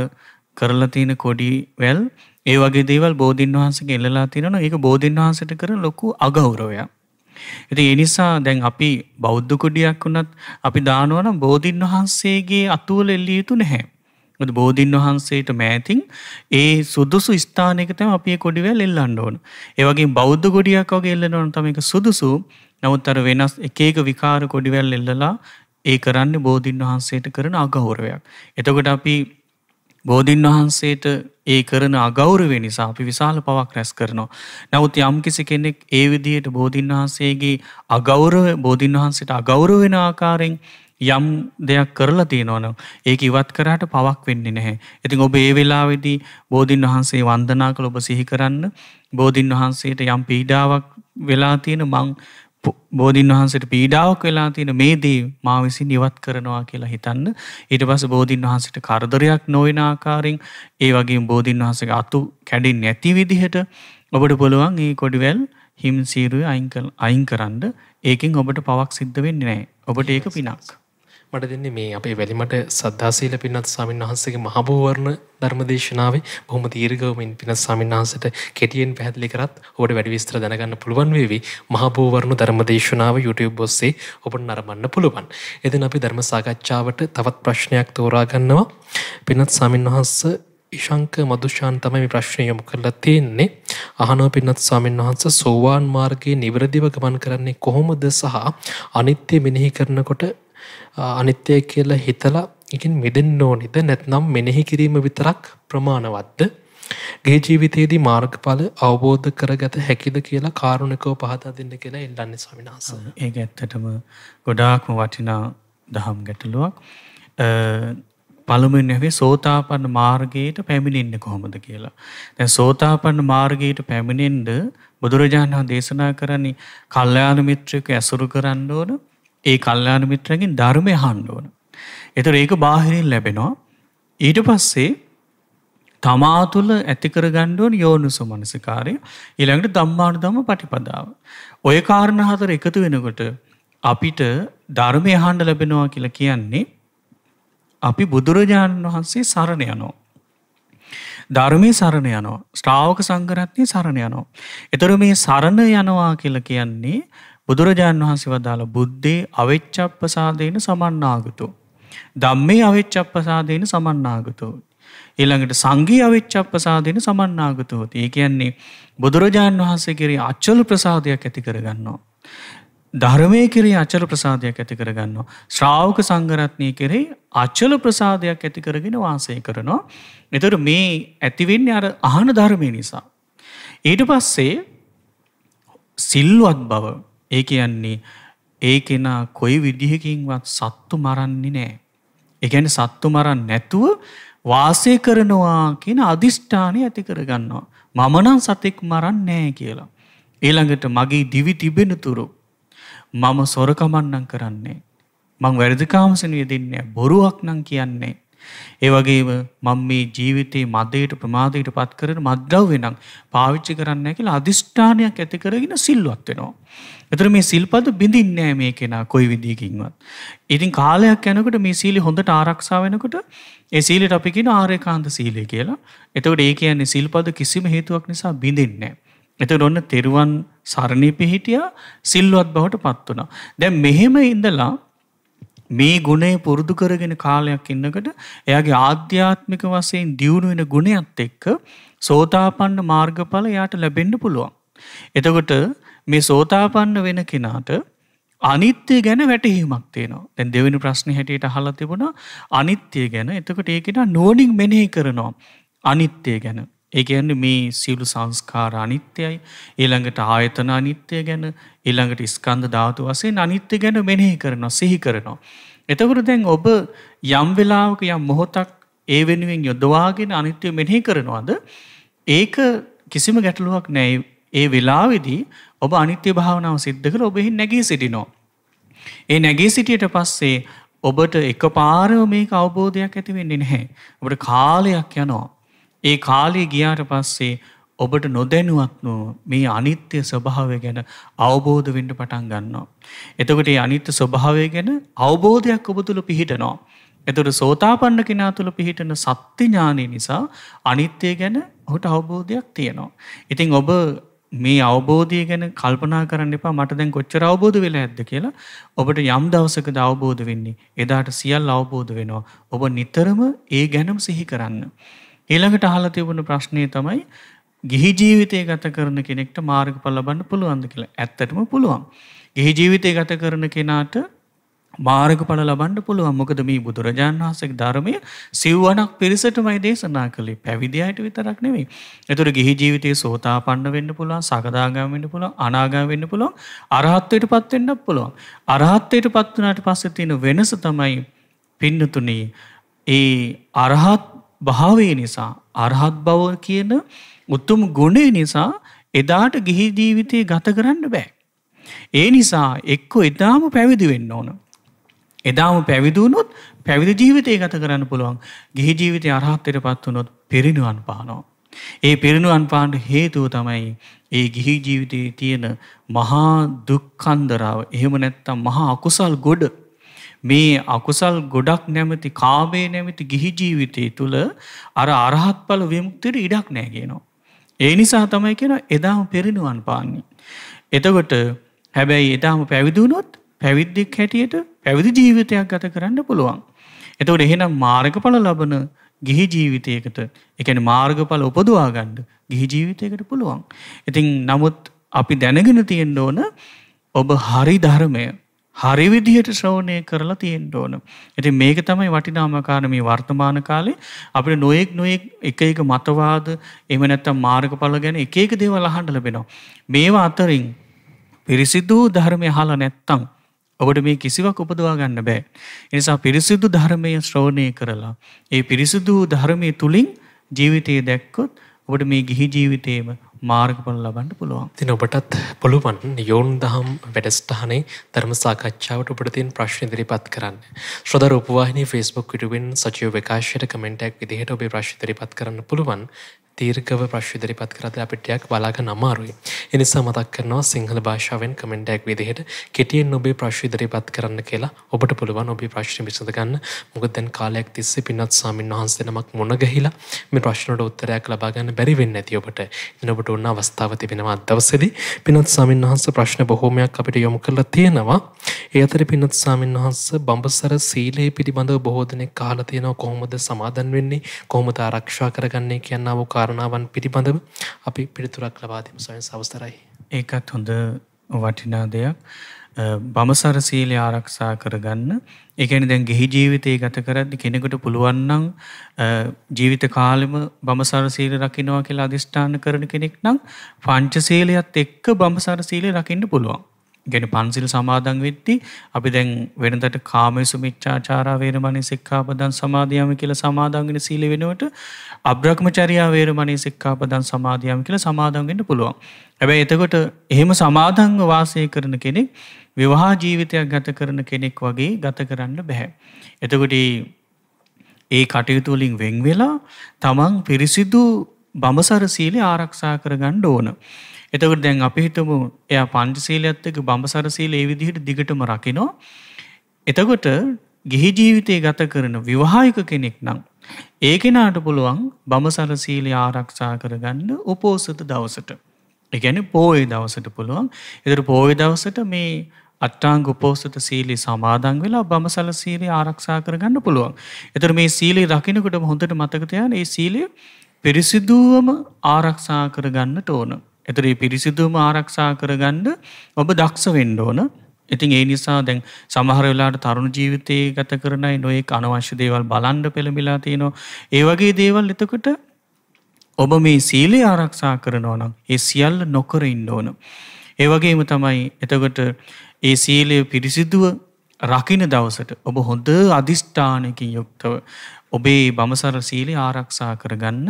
කරලා තියෙන කොඩි වැල් ඒ වගේ දේවල් බෝධින් වහන්සේගේ එල්ලලා තියෙනවා. ඒක බෝධින් වහන්සේට කරන ලොකු අගෞරවයක්. ඉතින් ඒ නිසා දැන් අපි බෞද්ධ කොඩියක් වුණත් අපි දානවා නම් බෝධින් වහන්සේගේ අතුවල එල්ලිය යුතු නැහැ. මොකද බෝධින් වහන්සේට මෑතින් ඒ සුදුසු ස්ථානයක තමයි අපි මේ කොඩි වැල් එල්ලන්න ඕන. ඒ වගේම බෞද්ධ කොඩියක් වගේ එල්ලනවා නම් තමයි ඒක සුදුසු. නමුත් අර වෙනස් එක එක විකාර කොඩි වැල් එල්ලලා ඒ කරන්නේ බෝධින් වහන්සේට කරන අගෞරවයක්. එතකොට අපි බෝධින් වහන්සේට ඒ කරන අගෞරවය නිසා අපි විශාල පවක් රැස් කරනවා. නමුත් යම් කිසි කෙනෙක් ඒ විදිහට බෝධින් වහන්සේගේ අගෞරව බෝධින් වහන්සේට අගෞරව වෙන ආකාරයෙන් යම් දෙයක් කරලා තියෙනවා නම් ඒක ඉවත් කරාට පවක් වෙන්නේ නැහැ. ඉතින් ඔබ ඒ වෙලාවේදී බෝධින් වහන්සේ වන්දනා කළ ඔබ සිහි කරන්න බෝධින් වහන්සේට යම් පීඩාවක් වෙලා තියෙන මං බෝධින් වහන්සේට පීඩාවක් වෙලා තියෙන මේ දේ මා විසින් ඉවත් කරනවා කියලා හිතන්න. ඊට පස්සේ බෝධින් වහන්සේට කරදරයක් නොවන ආකාරයෙන් ඒ වගේම බෝධින් වහන්සේගේ අතු කැඩෙන්නේ නැති විදිහට ඔබට පුළුවන් මේ කොඩිවැල් හිම් සීරුවේ අයින් කරන්න. ඒකෙන් ඔබට පවක් සිද්ධ වෙන්නේ නැහැ. ඔබට ඒක පිනක්. මට දෙන්නේ මේ අපේ වැලිමට සද්ධාසීල පින්වත් ස්වාමීන් වහන්සේගේ මහබෝවර්ණ ධර්මදේශනාවේ බොහොම දීර්ඝව මේ පින්වත් ස්වාමීන් වහන්සේට කෙටියෙන් පැහැදිලි කරත් ඔබට වැඩි විස්තර දැනගන්න පුළුවන් වේවි. මහබෝවර්ණ ධර්මදේශනාව YouTube ඔස්සේ ඔබට නරඹන්න පුළුවන්. එදින අපි ධර්ම සාකච්ඡාවට තවත් ප්‍රශ්නයක් තෝරා ගන්නවා. පින්වත් ස්වාමීන් වහන්සේ ඉශංක මදුෂාන් තමයි මේ ප්‍රශ්නය යොමු කරලා තියෙන්නේ. අහනවා පින්වත් ස්වාමීන් වහන්සේ සෝවාන් මාර්ගයේ නිවැරදිව ගමන් කරන්නේ කොහොමද සහ අනිත්‍ය මෙනෙහි කරනකොට අනිත්‍යයි කියලා හිතලා එකෙන් මිදෙන්න ඕනිද නැත්නම් මෙනෙහි කිරීම විතරක් ප්‍රමාණවත්ද? ගේ ජීවිතයේදී මාර්ගඵල අවබෝධ කරගත හැකිද කියලා කාරුණිකව පහදා දෙන්න කියලා ඉල්ලන්නේ ස්වාමීන් වහන්සේ. ඒක ඇත්තටම ගොඩාක්ම වටිනා දහම් ගැටලුවක්. පළමුවෙන් අපි සෝතාපන්න මාර්ගයට පැමිණෙන්නේ කොහොමද කියලා. දැන් සෝතාපන්න මාර්ගයට පැමිණෙන්න බුදුරජාණන් වහන්සේ දේශනා කරන්නේ කල්යාණ මිත්‍රයෙකු ඇසුරු කරන්න ඕන. ඒ කල්යාණ මිත්‍රගෙන් ධර්මය අහන්න ඕන. ඒතර ඒක බාහිරින් ලැබෙනවා. ඊට පස්සේ තමා තුළ ඇති කරගන්න ඕන යෝනිසෝ මනසිකාරය. ඊළඟට ධම්මානුධම්ම පටිපදාව. ඔය කාරණා හතර එකතු වෙනකොට අපිට ධර්මය අහන්න ලැබෙනවා කියලා කියන්නේ අපි බුදුරජාණන් වහන්සේ සරණ යනවා. ධර්මයේ සරණ යනවා. ශ්‍රාවක සංඝරත්නයේ සරණ යනවා. ඒතර මේ සරණ යනවා කියලා කියන්නේ බුදුරජාණන් වහන්සේ වදාළ බුද්ධේ අවෙච්ඡප්පසාදේන සමන්නාගතෝ. ධම්මේ අවෙච්ඡප්පසාදේන සමන්නාගතෝ. ඊළඟට සංඝේ අවෙච්ඡප්පසාදේන සමන්නාගතෝ. ඒ කියන්නේ බුදුරජාණන් වහන්සේ කෙරෙහි අචල ප්‍රසාදයක් ඇති කරගන්නවා. ධර්මයේ කෙරෙහි අචල ප්‍රසාදයක් ඇති කරගන්නවා. ශ්‍රාවක සංඝරත්නයේ කෙරෙහි අචල ප්‍රසාදයක් ඇති කරගෙන වාසය කරනවා. ඒතර මේ ඇති වෙන්නේ අර අහන ධර්මය නිසා. ඊට පස්සේ සිල්වත් බව. ඒ කියන්නේ ඒ කෙනා කොයි විදිහකින්වත් සත්තු මරන්නේ නැහැ. ඒ කියන්නේ සත්තු මරන්නේ නැතුව වාසය කරනවා කියන අදිෂ්ඨානය ඇති කරගන්නවා. මම නම් සතෙක් මරන්නේ නැහැ කියලා. ඊළඟට මගේ දිවි තිබෙන තුරු මම සොරකමක් නම් කරන්නේ. මං වැරදිකාමසන යෙදෙන්නේ බොරුවක් නම් කියන්නේ. ඒ වගේම මම මේ ජීවිතේ මදයට ප්‍රමාදයට පත් කරන මත්ද්‍රව්‍ය නම් පාවිච්චි කරන්නේ නැහැ කියලා අදිෂ්ඨානයක් ඇති කරගෙන සිල්වත් වෙනවා. ඒතර මේ සිල්පද බිඳින්නේ නැහැ මේ කෙනා කොයි විදිහකින්වත්. ඉතින් කාලයක් යනකොට මේ සීලය හොඳට ආරක්ෂා වෙනකොට ඒ සීලයට අපි කියන ආර්යකාන්ත සීලය කියලා. එතකොට ඒ කියන්නේ සිල්පද කිසිම හේතුවක් නිසා බිඳින්නේ නැහැ. එතකොට ඔන්න තෙරුවන් සරණේ පිහිටියා සිල්වත් බවට පත් වුණා. දැන් මෙහෙම ඉඳලා මේ ගුණය පුරුදු කරගෙන කාලයක් ඉන්නකොට එයාගේ ආධ්‍යාත්මික වශයෙන් දියුණු වෙන ගුණයත් එක්ක සෝතාපන්න මාර්ගඵල එයාට ලැබෙන්න පුළුවන්. එතකොට මේ සෝතාපන්න වෙන කෙනාට අනිත්‍ය ගැන වැටහීමක් තියෙනවා. දැන් දෙවෙනි ප්‍රශ්නේ හැටියට අහලා තිබුණා අනිත්‍ය ගැන. එතකොට ඒක නා නුවණින් මෙනෙහි කරනවා අනිත්‍ය ගැන. ඒ කියන්නේ මේ සියලු සංස්කාර අනිත්‍යයි. ඊළඟට ආයතන අනිත්‍ය ගැන, ඊළඟට ස්කන්ධ ධාතු වශයෙන් අනිත්‍ය ගැන මෙනෙහි කරනවා, සිහි කරනවා. එතකොට දැන් ඔබ යම් වෙලාවක යම් මොහොතක් ඒ වෙනුවෙන් යොදවාගෙන අනිත්‍ය මෙනෙහි කරනවාද? ඒක කිසිම ගැටලුවක් නැහැ. ඒ වෙලාවේදී ඔබ අනිත්‍ය භාවනාව සිද්ධ කරලා ඔබ එහි නැගී සිටිනවා. ඒ නැගී සිටියට පස්සේ ඔබට එකපාරම මේක අවබෝධයක් ඇති වෙන්නේ නැහැ. ඔබට කාලයක් යනවා. ඒ කාලය ගියාට පස්සේ ඔබට නොදැනුවත්ව මේ අනිත්‍ය ස්වභාවය ගැන අවබෝධ වෙන්න පටන් ගන්නවා. එතකොට මේ අනිත්‍ය ස්වභාවය ගැන අවබෝධයක් ඔබ තුල පිහිටනවා. එතකොට සෝතාපන්න කෙනා තුල පිහිටන සත්‍ය ඥානය නිසා අනිත්‍ය ගැන ඔහුට අවබෝධයක් තියෙනවා. ඉතින් ඔබ මේ අවබෝධය ගැන කල්පනා කරන්න එපා මට දැන් කොච්චර අවබෝධ වෙලා ඇද්ද කියලා. ඔබට යම් දවසකද අවබෝධ වෙන්නේ. එදාට සියල්ල අවබෝධ වෙනවා. ඔබ නිතරම ඒ ගැනම සිහි කරන්න. ඊළඟට අහලා තිබුණ ප්‍රශ්නේ තමයි ගිහි ජීවිතය ගත කරන කෙනෙක්ට මාර්ගඵල ලබන්න පුළුවන්ද කියලා. ඇත්තටම පුළුවන්. ගිහි ජීවිතය ගත කරන කෙනාට මාර්ගඵල ලබන්න පුළුවන්. මොකද මේ බුදුරජාණන් වහන්සේගේ ධර්මයේ සිව්වණක් පිරිසටමයි දේශනා කළේ. පැවිදි අයට විතරක් නෙවෙයි. ඒතර ගිහි ජීවිතයේ සෝතාපන්න වෙන්න පුළුවන්, සකදාගාමී වෙන්න පුළුවන්, අනාගාමී වෙන්න පුළුවන්, අරහත්ත්වයටපත් වෙන්නත් පුළුවන්. අරහත්ත්වයටපත් වුණාට පස්සේ තියෙන වෙනස තමයි පින්නතුණී ඒ අරහත් භාවය නිසා අරහත් බව කියන උතුම් ගුණය නිසා එදාට ගිහි ජීවිතය ගත කරන්න බෑ. ඒ නිසා එක්ක එදාම පැවිදි වෙන්න ඕන. එදාම පැවිදි වුණොත් පැවිදි ජීවිතය ගත කරන්න පුළුවන්. ගිහි ජීවිතය අරහත්ත්වයටපත් වුණොත් පිරිනිවන් පානවා. ඒ පිරිනිවන් පාන්න හේතුව තමයි ඒ ගිහි ජීවිතයේ තියෙන මහා දුක්ඛන්දරාව. එහෙම නැත්නම් මහා අකුසල් ගොඩ. මේ අකුසල් ගොඩක් නැමැති කාමයේ නැමැති ගිහි ජීවිතය තුළ අර අරහත් ඵල විමුක්තියට ඉඩක් නැහැ කියනවා. ඒ නිසා තමයි කියනවා එදාම පිරිනිවන් පාන්නේ. එතකොට හැබැයි එදාම පැවිදි වුණොත් පැවිද්දෙක් හැටියට පැවිදි ජීවිතයක් ගත කරන්න පුළුවන්. එතකොට එහෙනම් මාර්ගඵල ලබන ගිහි ජීවිතයකට, ඒ කියන්නේ මාර්ගඵල උපදවා ගන්න ගිහි ජීවිතයකට පුළුවන්. ඉතින් නමුත් අපි දැනගෙන තියෙන්න ඕන ඔබ හරි ධර්මය හරි විදිහට ශ්‍රවණය කරලා තියෙන්න ඕන. ඉතින් මේක තමයි වටිනාම කාරණා මේ වර්තමාන කාලේ අපිට නොඑක් එක මතවාද එහෙම නැත්නම් මාර්ගඵල ගැන එක එක දේවල් අහන්න ලැබෙනවා. මේවා අතරින් පිරිසිදු ධර්මය අහලා නැත්නම් ඔබට මේ කිසිවක් උපදවා ගන්න බෑ. ඒ නිසා පිරිසිදු ධර්මය ශ්‍රවණය කරලා ඒ පිරිසිදු ධර්මයේ තුලින් ජීවිතය දැක්කොත් ඔබට මේ ගිහි ජීවිතේම මාර්ගඵල ලබන්න පුළුවන්. ඉතින් ඔබටත් පුළුවන් යෝන් දහම් වැඩසටහනේ ධර්ම සාකච්ඡාවට ඔබට තියෙන ප්‍රශ්න ඉදිරිපත් කරන්න. ශ්‍රද්ධා රූපවාහිනී Facebook පිටුවෙන් සජීව විකාශයට කමෙන්ට් එකක් විදිහට ඔබේ ප්‍රශ්න ඉදිරිපත් කරන්න පුළුවන්. දීර්ඝව ප්‍රශ්න ඉදිරිපත් කරද්දී අපිට ටිකක් බලා ගන්න අමාරුයි. ඒ නිසා මතක් කරනවා සිංහල භාෂාවෙන් කමෙන්ට් එකක් විදිහට කෙටියෙන් ඔබේ ප්‍රශ්න ඉදිරිපත් කරන්න කියලා. ඔබට පුළුවන් ඔබේ ප්‍රශ්න විසඳ ගන්න. මොකද දැන් කාලයක් තිස්සේ පින්වත් ස්වාමීන් වහන්සේ නමක් මුණ ගැහිලා මේ ප්‍රශ්න වලට උත්තරයක් ලබා ගන්න බැරි වෙන්නේ නැති ඔබට. ඉතින් ඔබට ඕන අවස්ථාව තිබෙනවා අද දවසේදී පින්වත් ස්වාමීන් වහන්සේ ප්‍රශ්න බොහෝමයක් අපිට යොමු කරලා තියෙනවා. ඒ අතරේ පින්වත් ස්වාමීන් වහන්සේ බඹසර සීලය පිළිබඳව බොහෝ දෙනෙක් අහලා තියෙනවා. කොහොමද සමාදන් වෙන්නේ? කොහොමද ආරක්ෂා කරගන්නේ කියනවා කාරණාවන් පිළිබඳව අපි පිළිතුරක් ලබා දෙමු. සයන්ස් අවස්ථරයි. ඒකත් හොඳ වටිනා දෙයක්. බඹසර සීලය ආරක්ෂා කරගන්න. ඒ කියන්නේ දැන් ගිහි ජීවිතේ ගත කරද්දි කෙනෙකුට පුළුවන් නම් ජීවිත කාලෙම බඹසර සීල රකින්නවා කියලා අදිෂ්ඨාන කරන කෙනෙක් නම් පංචශීලයත් එක්ක බඹසර සීලය රකින්න පුළුවන්. කියන්නේ පන්සිල් සමාදන් වෙද්දී අපි දැන් වෙනදට කාමේසු මිච්ඡාචාරා වේරමණී සික්ඛාපදං සමාදියාමි කියලා සමාදන් වෙන සීල වෙනුවට අබ්‍රහ්මචර්යා වේරමණී සික්ඛාපදං සමාදියාමි කියලා සමාදන් වෙන්න පුළුවන්. හැබැයි එතකොට එහෙම සමාදන්ව වාසය කරන කෙනෙක් විවාහ ජීවිතයක් ගත කරන කෙනෙක් වගේ ගත කරන්න බෑ. එතකොට ඒ කටයුතු වලින් වෙන් වෙලා තමන් පිරිසිදු බඹසර සීලය ආරක්ෂා කරගන්න ඕන. එතකොට දැන් අපි හිතමු එයා පංචශීලයත් එක්ක බඹසර සීලය ඒ විදිහට දිගටම රකිනවා. එතකොට ගිහි ජීවිතය ගත කරන විවාහික කෙනෙක් නම් ඒ කෙනාට පුළුවන් බඹසර සීලය ආරක්ෂා කරගන්න උපෝසත දවසට. ඒ කියන්නේ පොහොය දවසට පුළුවන්. ඒතර පොහොය දවසට මේ අට්ඨාංග උපෝසත සීලය සමාදන් වෙලා බඹසර සීලය ආරක්ෂා කරගන්න පුළුවන්. ඒතර මේ සීලය රකින්නකොටම හොඳට මතක තියාගන්න මේ සීලය පිරිසිදුවම ආරක්ෂා කරගන්නට ඕන. ඒතර මේ පිරිසිදුවම ආරක්ෂා කරගන්න ඔබ දක්ෂ වෙන්න ඕන. ඉතින් ඒ නිසා දැන් සමහර වෙලාවට තරුණ ජීවිතේ ගත කරන අය නොඑක අනවශ්‍ය දේවල් බලන්න පෙළඹිලා තිනවා. ඒ වගේ දේවල් එතකොට ඔබ මේ සීලය ආරක්ෂා කරනවා නම් ඒ සියල්ල නොකර ඉන්න ඕන. ඒ වගේම තමයි එතකොට ඒ සීලය පිරිසිදුව රකින්න දවසට ඔබ හොඳ අදිෂ්ඨානකින් යුක්තව ඔබේ බඹසර සීලය ආරක්ෂා කරගන්න.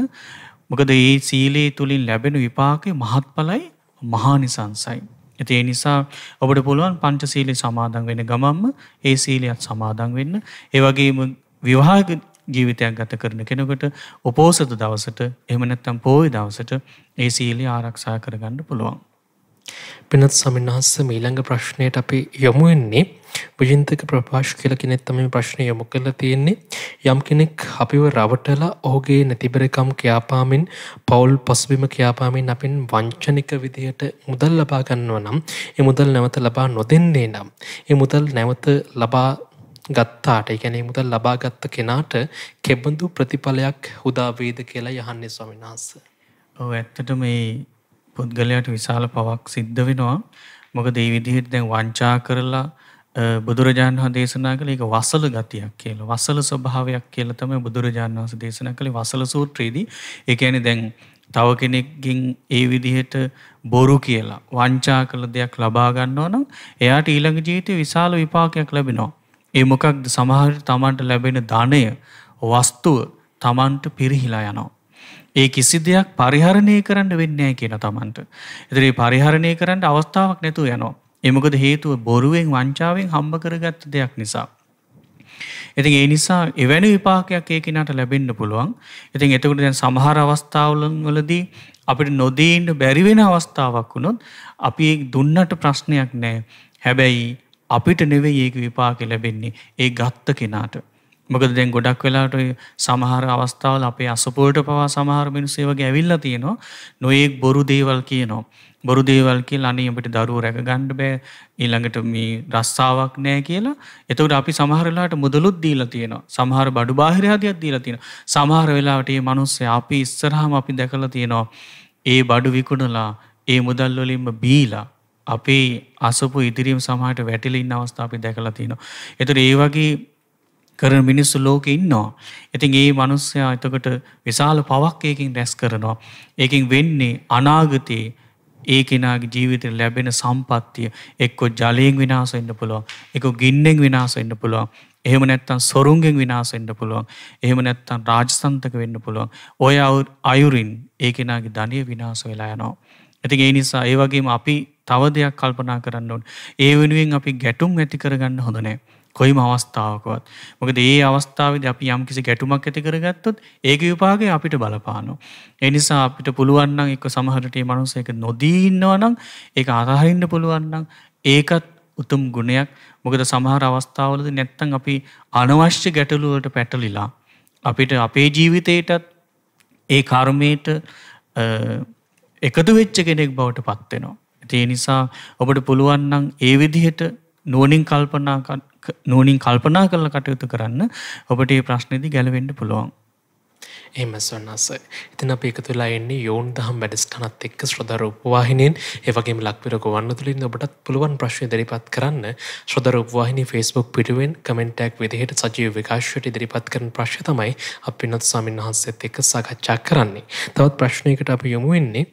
මොකද මේ සීලය තුලින් ලැබෙන විපාකේ මහත්ඵලයි මහානිසංසයි. ඒ නිසා ඔබට පුළුවන් පංචශීලී සමාදන් වෙන ගමන්ම ඒ සීලයත් සමාදන් වෙන්න. ඒ වගේම විවාහික ජීවිතයක් ගත කරන කෙනෙකුට උපෝසත දවසට එහෙම නැත්නම් පොහොය දවසට ඒ සීලය ආරක්ෂා කරගන්න පුළුවන්. පින්වත් ස්වාමීන් වහන්සේ ඊළඟ ප්‍රශ්නයට අපි යමු වෙන්නේ විජින්තක ප්‍රකාශ කියලා කෙනෙක් තමයි ප්‍රශ්නේ යොමු කරලා තියෙන්නේ. යම් කෙනෙක් අපිව රවටලා ඔහුගේ නැතිබරකම් කියාපාමින් පෞල් පසුබිම කියාපාමින් අපෙන් වංචනික විදියට මුදල් ලබා ගන්නවා නම් ඒ මුදල් නැවත ලබා නොදෙන්නේ නම් ඒ මුදල් නැවත ලබා ගත්තාට ඒ කියන්නේ මුදල් ලබා ගත්ත කෙනාට කෙබඳු ප්‍රතිඵලයක් උදා වේද කියලා යහන්නේ ස්වාමීන් වහන්සේ. ඔව් ඇත්තටම මේ පුද්ගලයාට විශාල පවක් සිද්ධ වෙනවා. මොකද මේ විදිහට දැන් වංචා කරලා බුදුරජාණන් වහන්සේ දේශනා කළේ ඒක වසල ගතියක් කියලා. වසල ස්වභාවයක් කියලා තමයි බුදුරජාණන් වහන්සේ දේශනා කළේ වසල සූත්‍රයේදී. ඒ කියන්නේ දැන් තව කෙනෙක්ගෙන් ඒ විදිහට බොරු කියලා වංචා කළ දෙයක් ලබා ගන්නවා නම් එයාට ඊළඟ ජීවිතේ විශාල විපාකයක් ලැබෙනවා. ඒ මොකක්ද? සමහර තමන්ට ලැබෙන ධනය, වස්තුව තමන්ට පිරිහිලා යනවා. ඒ කිසි දෙයක් පරිහරණය කරන්න වෙන්නේ නැහැ කියන තමන්ට. ඒතර මේ පරිහරණය කරන්න අවස්ථාවක් නැතුව යනවා. ඒ මොකද හේතුව බොරුවෙන් වංචාවෙන් හම්බ කරගත්ත දෙයක් නිසා. ඉතින් ඒ නිසා එවැනි විපාකයක් ඒ කෙනාට ලැබෙන්න පුළුවන්. ඉතින් එතකොට දැන් සමහර අවස්ථාවලදී අපිට නොදී ඉන්න බැරි වෙන අවස්ථාවක් වුණොත් අපි දුන්නට ප්‍රශ්නයක් නැහැ. හැබැයි අපිට නෙවෙයි ඒක විපාකෙ ලැබෙන්නේ ඒ ගත්ත කෙනාට. මොකද දැන් ගොඩක් වෙලාවට ඔය සමහර අවස්ථාවල අපේ අසපුවට පවා සමහර මිනිස්සු ඒ වගේ ඇවිල්ලා තියෙනවා. නොයේක් බොරු දේවල් කියනවා. බොරු දේවල් කියලා අනේ අපිට දරුවෝ රැක ගන්න බෑ. ඊළඟට මේ රස්සාවක් නැහැ කියලා. එතකොට අපි සමහර වෙලාවට මුදලුත් දීලා තියෙනවා. සමහර බඩු බාහිර ආදියක් දීලා තියෙනවා. සමහර වෙලාවට මේ මිනිස්සු අපි ඉස්සරහම අපි දැකලා තියෙනවා. ඒ බඩු විකුණලා ඒ මුදල් වලින්ම බීලා අපේ අසපු ඉදිරියම සමහරට වැටිලා ඉන්න අවස්ථා අපි දැකලා තියෙනවා. එතකොට ඒ වගේ කරන මිනිස්සු ලෝකේ ඉන්නවා. ඉතින් ඒ මිනිස්සයා එතකොට විශාල පවක් ඒකෙන් රැස් කරනවා. ඒකෙන් වෙන්නේ අනාගතේ ඒ කෙනාගේ ජීවිතේ ලැබෙන සම්පත්තිය එක්ක ජලයෙන් විනාශ වෙන්න පුළුවන්. එක්ක ගින්නෙන් විනාශ වෙන්න පුළුවන්. එහෙම නැත්නම් සොරුන්ගෙන් විනාශ වෙන්න පුළුවන්. එහෙම නැත්නම් රාජසන්තක වෙන්න පුළුවන්. ඔය අයුරින් ඒ කෙනාගේ ධනිය විනාශ වෙලා යනවා. ඉතින් ඒ නිසා ඒ වගේම අපි තව දෙයක් කල්පනා කරන්න ඕනේ. ඒ වෙනුවෙන් අපි ගැටුම් ඇති කරගන්න හොඳ නැහැ. කොයිම අවස්ථාවකවත්. මොකද මේ අවස්ථාවේදී අපි යම් කිසි ගැටුමක් ඇති කරගත්තොත් ඒක විපාකේ අපිට බලපානවා. ඒ නිසා අපිට පුළුවන් නම් එක්ක සමහරට මේ මනුස්සයෙක් නොදී ඉන්නවා නම් ඒක අතහරින්න පුළුවන් නම් ඒකත් උතුම් ගුණයක්. මොකද සමහර අවස්ථාවලදී නැත්තම් අපි අනවශ්‍ය ගැටලු වලට පැටලිලා අපිට අපේ ජීවිතේටත් ඒ කර්මයට එකතු වෙච්ච කෙනෙක් බවට පත් වෙනවා. ඒ නිසා ඔබට පුළුවන් නම් ඒ විදිහට නුවණින් කල්පනා කරලා කටයුතු කරන්න ඔබට මේ ප්‍රශ්නේදී ගැලවෙන්න පුළුවන්. එහෙම සොන්නස. ඉතින් අපි එකතු වෙලා ඉන්නේ යෝන් දහම් වැඩසටහනත් එක්ක ශ්‍රද්ධා රූපවාහිනියෙන්. ඒ වගේම ලක්විර ගොවන්නතුලින් ඔබටත් පුළුවන් ප්‍රශ්න ඉදිරිපත් කරන්න. ශ්‍රද්ධා රූපවාහිනිය Facebook පිටුවෙන් කමෙන්ට් එකක් විදිහට සජීව විකාශයට ඉදිරිපත් කරන ප්‍රශ්න තමයි අපි වෙනත් ස්වාමීන් වහන්සේත් එක්ක සාකච්ඡා කරන්නේ. තවත් ප්‍රශ්නයකට අපි යමු වෙන්නේ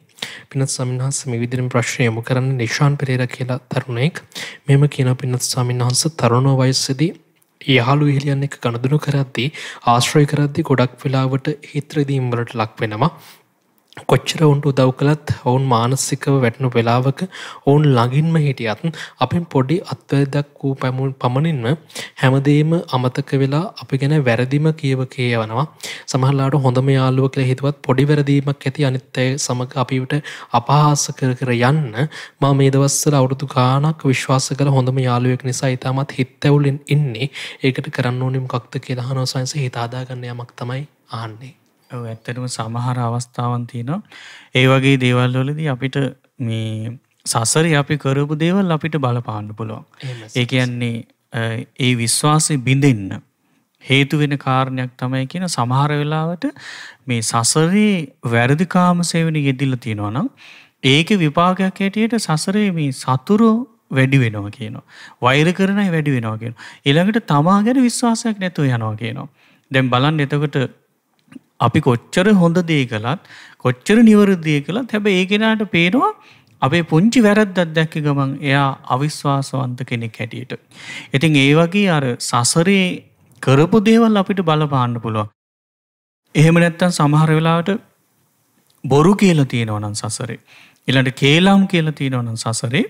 පින්වත් ස්වාමීන් වහන්සේ මේ විදිහටම ප්‍රශ්න යොමු කරන්න නිශාන් පෙරේරා කියලා තරුණයෙක්. මෙහෙම කියනවා පින්වත් ස්වාමීන් වහන්සේ තරුණ වයසේදී යහළු ඉහළියන් එක්ක ගනුදෙනු කරද්දී ආශ්‍රය කරද්දී ගොඩක් වෙලාවට හිත රිදීම් වලට ලක් වෙනවා. කොච්චර වුන්ට උදව් කළත් ඔවුන් මානසිකව වැටෙන වෙලාවක ඔවුන් ළඟින්ම හිටියත් අපෙන් පොඩි අත්වැදක් වූ පමණින්ම හැමදේම අමතක වෙලා අපි ගැන වැරදිම කියවනවා. සමහරලාට හොඳම යාළුවා කියලා හිතුවත් පොඩි වැරදීමක් ඇති අනිත් අය සමග අපිට අපහාස කර යන්න මම මේ දවස්වල අවුරුදු ගාණක් විශ්වාස කළ හොඳම යාළුවෙක් නිසා ඊටමත් හිත ඇවුලෙන් ඉන්නේ. ඒකට කරන්න ඕනේ මොකක්ද කියලා අහනවා සයන්ස් හිත හදාගන්න යමක් තමයි අහන්නේ. ඇත්තටම සමහර අවස්ථාවන් තියෙනවා. ඒ වගේ දේවල් වලදී අපිට මේ සසරේ අපි කරපු දේවල් අපිට බලපාන්න පුළුවන්. ඒ කියන්නේ ඒ විශ්වාසය බිඳෙන්න හේතු වෙන කාරණයක් තමයි කියන සමහර වෙලාවට මේ සසරේ වැරදි කාම සේවන යෙදිලා තියෙනවා නම් ඒකේ විපාකයක් හැටියට සසරේ මේ සතුරු වැඩි වෙනවා කියනවා. වෛර කරන අය වැඩි වෙනවා කියනවා. ඊළඟට තමා ගැන විශ්වාසයක් නැතුව යනවා කියනවා. දැන් බලන්න එතකොට අපි කොච්චර හොඳ දේ කළත් කොච්චර නිවැරදි දේ කළත් හැබැයි ඒ කෙනාට පේනවා අපේ පුංචි වැරද්දක් දැක්ක ගමන් එයා අවිශ්වාසවන්ත කෙනෙක් හැටියට. ඉතින් ඒ වගේ අර සසරේ කරපු දේවල් අපිට බලපාන්න පුළුවන්. එහෙම නැත්නම් සමහර වෙලාවට බොරු කියලා තියෙනවා නම් සසරේ. ඊළඟට කේලම් කියලා තියෙනවා නම් සසරේ.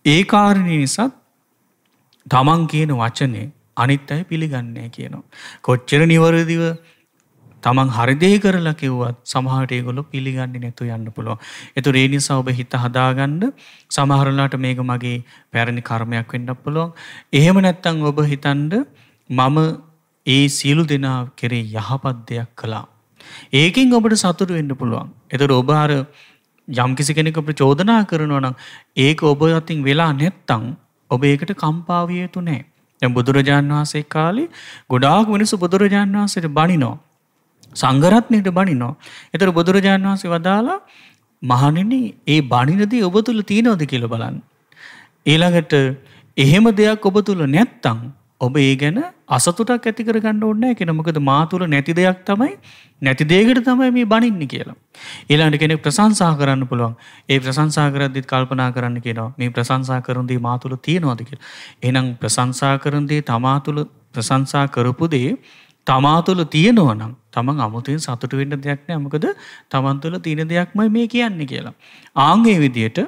ඒ කාරණේ නිසා තමන් කියන වචනේ අනිත් අය පිළිගන්නේ නැහැ කියනවා. කොච්චර නිවැරදිව තමන් හරි දේ කරලා කිව්වත් සමහරට ඒගොල්ලෝ පිළිගන්නේ නැතුව යන්න පුළුවන්. ඒතර ඒ නිසා ඔබ හිත හදාගන්න සමහරලාට මේක මගේ පැරණි කර්මයක් වෙන්නත් පුළුවන්. එහෙම නැත්නම් ඔබ හිතන්න මම ඒ සියලු දෙනා කෙරේ යහපත් දෙයක් කළා. ඒකෙන් ඔබට සතුටු වෙන්න පුළුවන්. ඒතර ඔබ අර යම් කිසි කෙනෙක් අපිට චෝදනා කරනවා නම් ඒක ඔබ අතින් වෙලා නැත්තම් ඔබ ඒකට කම්පා විය යුතු නැහැ. දැන් බුදුරජාණන් වහන්සේ කාලේ ගොඩාක් මිනිස්සු බුදුරජාණන් වහන්සේට බනිනවා. සංඝරත්නයට බනිනවා. ඒතර බුදුරජාණන් වහන්සේ වදාලා මහණෙනි ඒ බනිනදී ඔබ තුල තියෙනවද කියලා බලන්න. ඊළඟට එහෙම දෙයක් ඔබ තුල නැත්තම් ඔබ ඒ ගැන අසතුටක් ඇති කරගන්න ඕනේ නැහැ කියන මොකද මා තුල නැති දෙයක් තමයි නැති දෙයකට තමයි මේ බනින්නේ කියලා. ඊළඟට කෙනෙක් ප්‍රශංසා කරන්න පුළුවන්. ඒ ප්‍රශංසා කරද්දිත් කල්පනා කරන්න කියනවා මේ ප්‍රශංසා කරන දේ මා තුල තියෙනවද කියලා. එහෙනම් ප්‍රශංසා කරන දේ තමා තුල ප්‍රශංසා කරපු දේ තමා තුළ තියෙනවා නම් තමන් අමුතුවෙන් සතුටු වෙන්න දෙයක් නෑ. මොකද තමන් තුළ තියෙන දෙයක්මයි මේ කියන්නේ කියලා. ආන්ගේ විදියට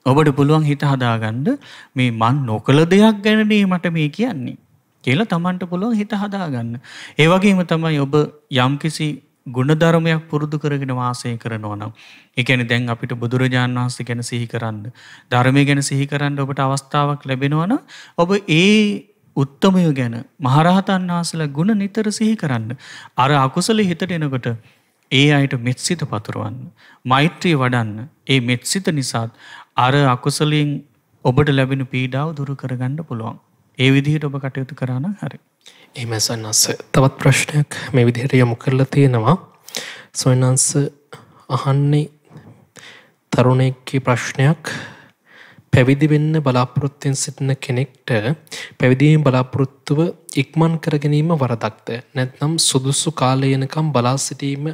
ඔබට පුළුවන් හිත හදාගන්න මේ මන් නොකළ දෙයක් ගැනනේ මට මේ කියන්නේ කියලා තමන්ට පුළුවන් හිත හදාගන්න. ඒ වගේම තමයි ඔබ යම්කිසි ගුණධර්මයක් පුරුදු කරගෙන වාසය කරනවා නම් ඒ කියන්නේ දැන් අපිට බුදුරජාණන් වහන්සේ ගැන සිහි කරන්න, ධර්මය ගැන සිහි කරන්න ඔබට අවස්ථාවක් ලැබෙනවා නම් ඔබ ඒ උත්තමය ගැන මහරහතන් වහන්සේලා ගුණ නිතර සිහි කරන්න. අර අකුසල හිතට එනකොට ඒ අයට මෙත්සිත පතුරවන්න. මෛත්‍රිය වඩන්න. ඒ මෙත්සිත නිසා අර අකුසලයෙන් ඔබට ලැබෙන පීඩාව දුරු කරගන්න පුළුවන්. ඒ විදිහට ඔබ කටයුතු කරා නම් හරි. එහෙම සන්නස තවත් ප්‍රශ්නයක් මේ විදිහට යොමු කරලා තියෙනවා. සොයනන්ස අහන්නේ තරුණයෙක්ගේ ප්‍රශ්නයක්. පැවිදි වෙන්න බලාපොරොත්තුෙන් සිටින කෙනෙක්ට පැවිදීම බලාපොරොත්තුව ඉක්මන් කර ගැනීම වරදක්ද නැත්නම් සුදුසු කාලය එනකම් බලා සිටීමද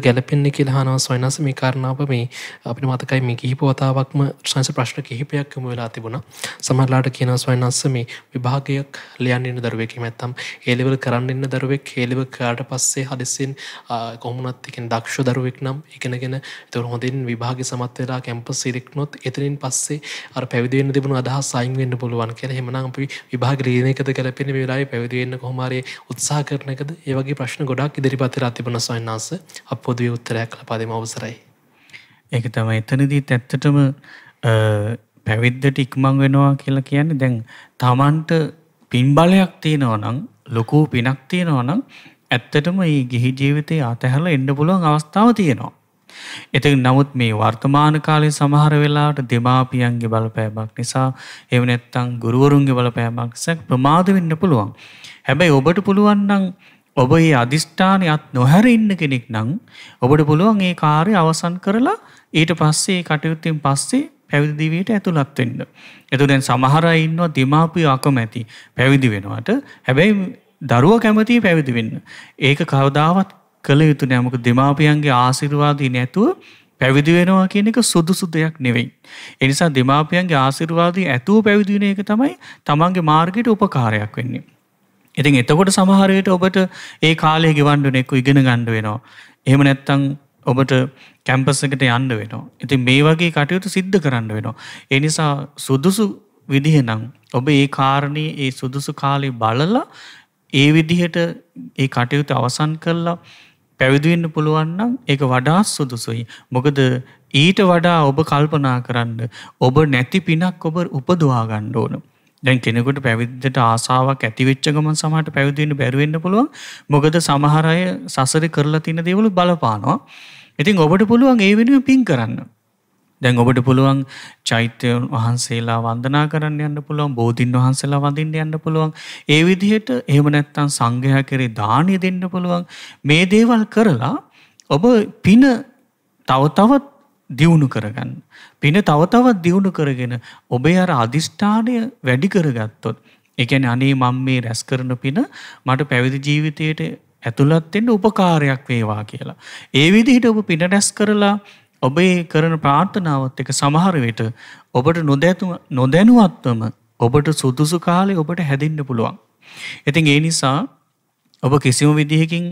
ගැළපෙන්නේ කියලා අහනවා සොයනස. මේ කාරණාව මේ අපිට මතකයි මේ කිහිප වතාවක්ම සංස ප්‍රශ්න කිහිපයක් යොමු වෙලා තිබුණා. සමහරලාට කියනවා සොයනස මේ විභාගයක් ලියන්න ඉන්න දරුවෙක් නැත්නම් A level කරන්න ඉන්න දරුවෙක් A level කරාට පස්සේ හදිස්සියෙන් කොහොමුණත් කියන්නේ දක්ෂ දරුවෙක් නම් ඉගෙනගෙන ඒක හොඳින් විභාගෙ සමත් වෙලා කැම්පස් ඉරික්නොත් එතනින් පස්සේ අර පැවිදි වෙන්න තිබුණු අදහස් අයින් වෙන්න පුළුවන් කියලා. එහෙමනම් අපි විභාගෙ ලියන එකද ගැළපෙන්නේ මේ වෙලාවේ පැවිදි වෙන්න කොහොම හරි උත්සාහ කරන එකද? ඒ වගේ ප්‍රශ්න ගොඩාක් ඉදිරිපත් වෙලා තිබුණා සොයන්නාස. අප පොදුවේ උත්තරයක් ලබා දෙමු අවසරයි. ඒක තමයි එතනදීත් ඇත්තටම පැවිද්දට ඉක්මන් වෙනවා කියලා කියන්නේ දැන් Tamanට පින්බලයක් තියෙනවා නම් ලොකු පිනක් තියෙනවා නම් ඇත්තටම මේ ගිහි ජීවිතේ අතහැරලා එන්න පුළුවන් අවස්ථාව තියෙනවා. එතන නමුත් මේ වර්තමාන කාලේ සමහර වෙලාවට දෙමාපියන්ගේ බලපෑමක් නිසා එහෙම නැත්නම් ගුරුවරුන්ගේ බලපෑමක් නිසා ප්‍රමාද වෙන්න පුළුවන්. හැබැයි ඔබට පුළුවන් නම් ඔබ මේ අදිෂ්ඨානයත් නොහැර ඉන්න කෙනෙක් නම් ඔබට පුළුවන් මේ කාර්යය අවසන් කරලා ඊට පස්සේ ඒ කටයුත්තෙන් පස්සේ පැවිදි දිවියට ඇතුළත් වෙන්න. එතකොට දැන් සමහර අය ඉන්නවා දීමාපියෝ අකමැති පැවිදි වෙනවට. හැබැයි දරුවා කැමතියි පැවිදි වෙන්න. ඒක කවදාවත් කළ යුතු නෑ. මොකද දීමාපියන්ගේ ආශිර්වාදය නැතුව පැවිදි වෙනවා කියන එක සුදුසු දෙයක් නෙවෙයි. ඒ නිසා දීමාපියන්ගේ ආශිර්වාදය ඇතුව පැවිදි වෙන එක තමයි තමන්ගේ මාර්ගයට උපකාරයක් වෙන්නේ. ඉතින් එතකොට සමහර විට ඔබට ඒ කාලය ගෙවන්න වෙන එක ඉගෙන ගන්න වෙනවා. එහෙම නැත්නම් ඔබට කැම්පස් එකට යන්න වෙනවා. ඉතින් මේ වගේ කටයුතු සිද්ධ කරන්න වෙනවා. ඒ නිසා සුදුසු විදිහ නම් ඔබ ඒ කාරණේ ඒ සුදුසු කාලේ බලලා ඒ විදිහට ඒ කටයුතු අවසන් කළා පැවිදි වෙන්න පුළුවන් නම් ඒක වඩා සුදුසුයි. මොකද ඊට වඩා ඔබ කල්පනා කරන්න ඔබ නැති පිනක් ඔබ උපදවා ගන්න ඕන. දැන් කෙනෙකුට පැවිද්දට ආසාවක් ඇති වෙච්ච ගමන් සමහරට පැවිදි වෙන්න බැරි වෙන්න පුළුවන්. මොකද සමහර අය සසරේ කරලා තියෙන දේවල් බලපානවා. ඉතින් ඔබට පුළුවන් ඒ වෙනුවෙන් පින් කරන්න. දැන් ඔබට පුළුවන් චෛත්‍ය වහන්සේලා වන්දනා කරන්න යන්න පුළුවන්, බෝධින් වහන්සේලා වඳින්න යන්න පුළුවන්. ඒ විදිහට එහෙම නැත්නම් සංඝයා කෙරේ දානිය දෙන්න පුළුවන්. මේ දේවල් කරලා ඔබ පින තව තවත් දියුණු කරගන්න. පින තව තවත් දියුණු කරගෙන ඔබේ අර අදිෂ්ඨානය වැඩි කරගත්තොත්, ඒ කියන්නේ අනේ මම මේ රැස් කරන පින මට පැවිදි ජීවිතයට ඇතුළත් වෙන්න උපකාරයක් වේවා කියලා. ඒ විදිහට ඔබ පින රැස් කරලා ඔබේ කරන ප්‍රාර්ථනාවත් එක්ක සමහර විට ඔබට නොදැනුවත්වම ඔබට සුදුසු කාලේ ඔබට හැදෙන්න පුළුවන්. ඉතින් ඒ නිසා ඔබ කිසිම විදිහකින්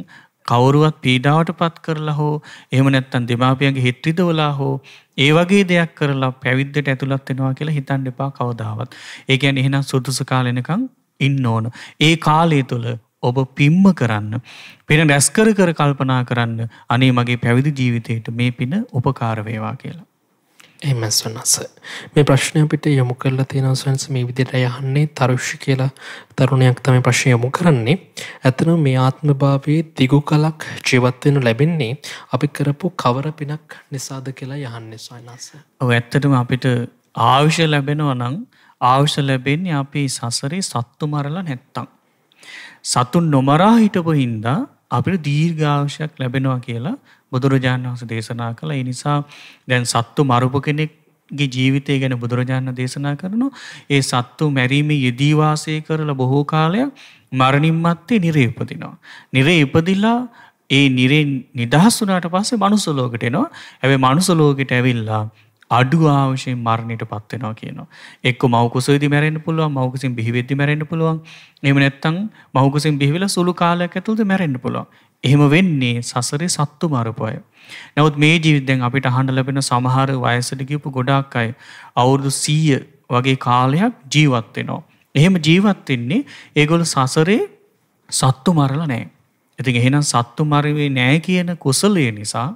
කවුරුවත් පීඩාවට පත් කරලා හෝ එහෙම නැත්නම් දෙමාපියන්ගේ හිත රිදවලා හෝ ඒ වගේ දෙයක් කරලා පැවිද්දට ඇතුළත් වෙනවා කියලා හිතන්න එපා කවදාවත්. ඒ කියන්නේ එහෙනම් සුදුසු කාලෙනකන් ඉන්න ඕන. ඒ කාලය තුල ඔබ පිම්ම කරන්න. පින රැස් කර කල්පනා කරන්න. අනේ මගේ පැවිදි ජීවිතේට මේ පින උපකාර වේවා කියලා. එහෙමයි සන්නස. මේ ප්‍රශ්නය අපිට යොමු කරලා තියෙනවා සන්නස මේ විදිහට යහන්නේ තරුෂි කියලා තරුණයක් තමයි ප්‍රශ්න යොමු කරන්නේ. ඇත්තටම මේ ආත්ම භාවයේ දිගු කලක් ජීවත් වෙන්න ලැබෙන්නේ අපි කරපු කවර පිනක් නිසාද කියලා යහන්නේ සන්නස. ඔව් ඇත්තටම අපිට ආයුෂ ලැබෙනවා නම් ආයුෂ ලැබෙන්නේ අපි සසරේ සත්තු මරලා නැත්තම්. සතුන් නොමරා හිටපු හින්දා අපිට දීර්ඝායුෂයක් ලැබෙනවා කියලා බුදුරජාණන් වහන්සේ දේශනා කළා. ඒ නිසා දැන් සත්තු මරපු කෙනෙක්ගේ ජීවිතය ගැන බුදුරජාණන් දේශනා කරනවා. ඒ සත්තු මැරීමේ යෙදී වාසය කරලා බොහෝ කාලයක් මරණින් මත්තේ නිරේ උපදිනවා. නිරේ ඉපදිලා ඒ නිරේ නිදහස් වුණාට පස්සේ මනුස්ස ලෝකෙට එනවා. හැබැයි මනුස්ස ලෝකෙට ඇවිල්ලා අඩු ආවශ්‍යයෙන් මරණයටපත් වෙනවා කියනවා. එක්ක මව් කුසෙදි මැරෙන්න පුළුවන්, මව් කුසෙන් බිහි වෙද්දි මැරෙන්න පුළුවන්. එහෙම නැත්නම් මව් කුසෙන් බිහි වෙලා සුළු කාලයක් ඇතුළත මැරෙන්න පුළුවන්. එහෙම වෙන්නේ සසරේ සත්තු මරපු අය. නමුත් මේ ජීවිතෙන් අපිට අහන්න ලැබෙන සමහර වයසට ගියපු ගොඩාක් අය අවුරුදු 100 වගේ කාලයක් ජීවත් වෙනවා. එහෙම ජීවත් වෙන්නේ ඒගොල්ලෝ සසරේ සත්තු මරලා නැහැ. ඉතින් එහෙනම් සත්තු මරුවේ නැහැ කියන කුසලයේ නිසා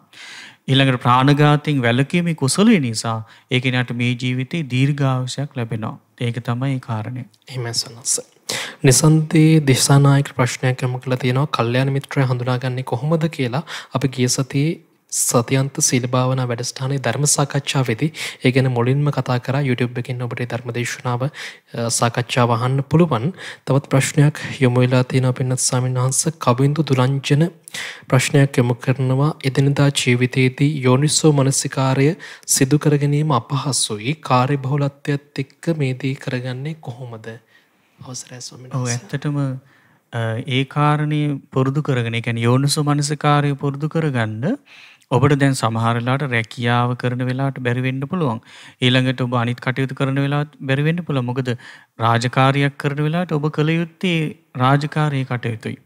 ඊළඟට ප්‍රාණඝාතයෙන් වැළකීමේ කුසලයේ නිසා ඒ කෙනාට මේ ජීවිතේ දීර්ඝායුෂයක් ලැබෙනවා. ඒක තමයි කාරණය. එහෙමයි සන්නස. නිසන්තේ දිසානායක ප්‍රශ්නයක් යොමු කළා තියෙනවා. කල්යාණ මිත්‍රය හඳුනාගන්නේ කොහොමද කියලා අපි ගිය සතියේ සතියන්ත සීල භාවනා වැඩසටහනේ ධර්ම සාකච්ඡාවේදී ඒ ගැන මුලින්ම කතා කරා. YouTube එකකින් ඔබට ධර්ම දේශනාව සාකච්ඡාව අහන්න පුළුවන්. තවත් ප්‍රශ්නයක් යොමු වෙලා තියෙනවා පින්නත් ස්වාමීන් වහන්සේ. කවින්දු දුරංජන ප්‍රශ්නයක් යොමු කරනවා. එදිනදා ජීවිතයේදී යෝනිසෝ මනසිකාරය සිදු කර ගැනීම අපහසුයි. කාර්යබහුලත්වයත් එක්ක මේ දේ කරගන්නේ කොහොමද? අවසරයි ස්වාමීන් වහන්සේ. ඔව් ඇත්තටම ඒ කාරණේ පුරුදු කරගෙන ඒ කියන්නේ යෝනිසෝ මනසිකාරය පුරුදු කරගන්න ඔබට දැන් සමහර වෙලාවට රැකියාව කරන වෙලාවට බැරි වෙන්න පුළුවන්. ඊළඟට ඔබ අනිත් කටයුතු කරන වෙලාවට බැරි වෙන්න පුළුවන්. මොකද රාජකාරියක් කරන වෙලාවට ඔබ කළ යුත්තේ රාජකාරී කටයුතුයි.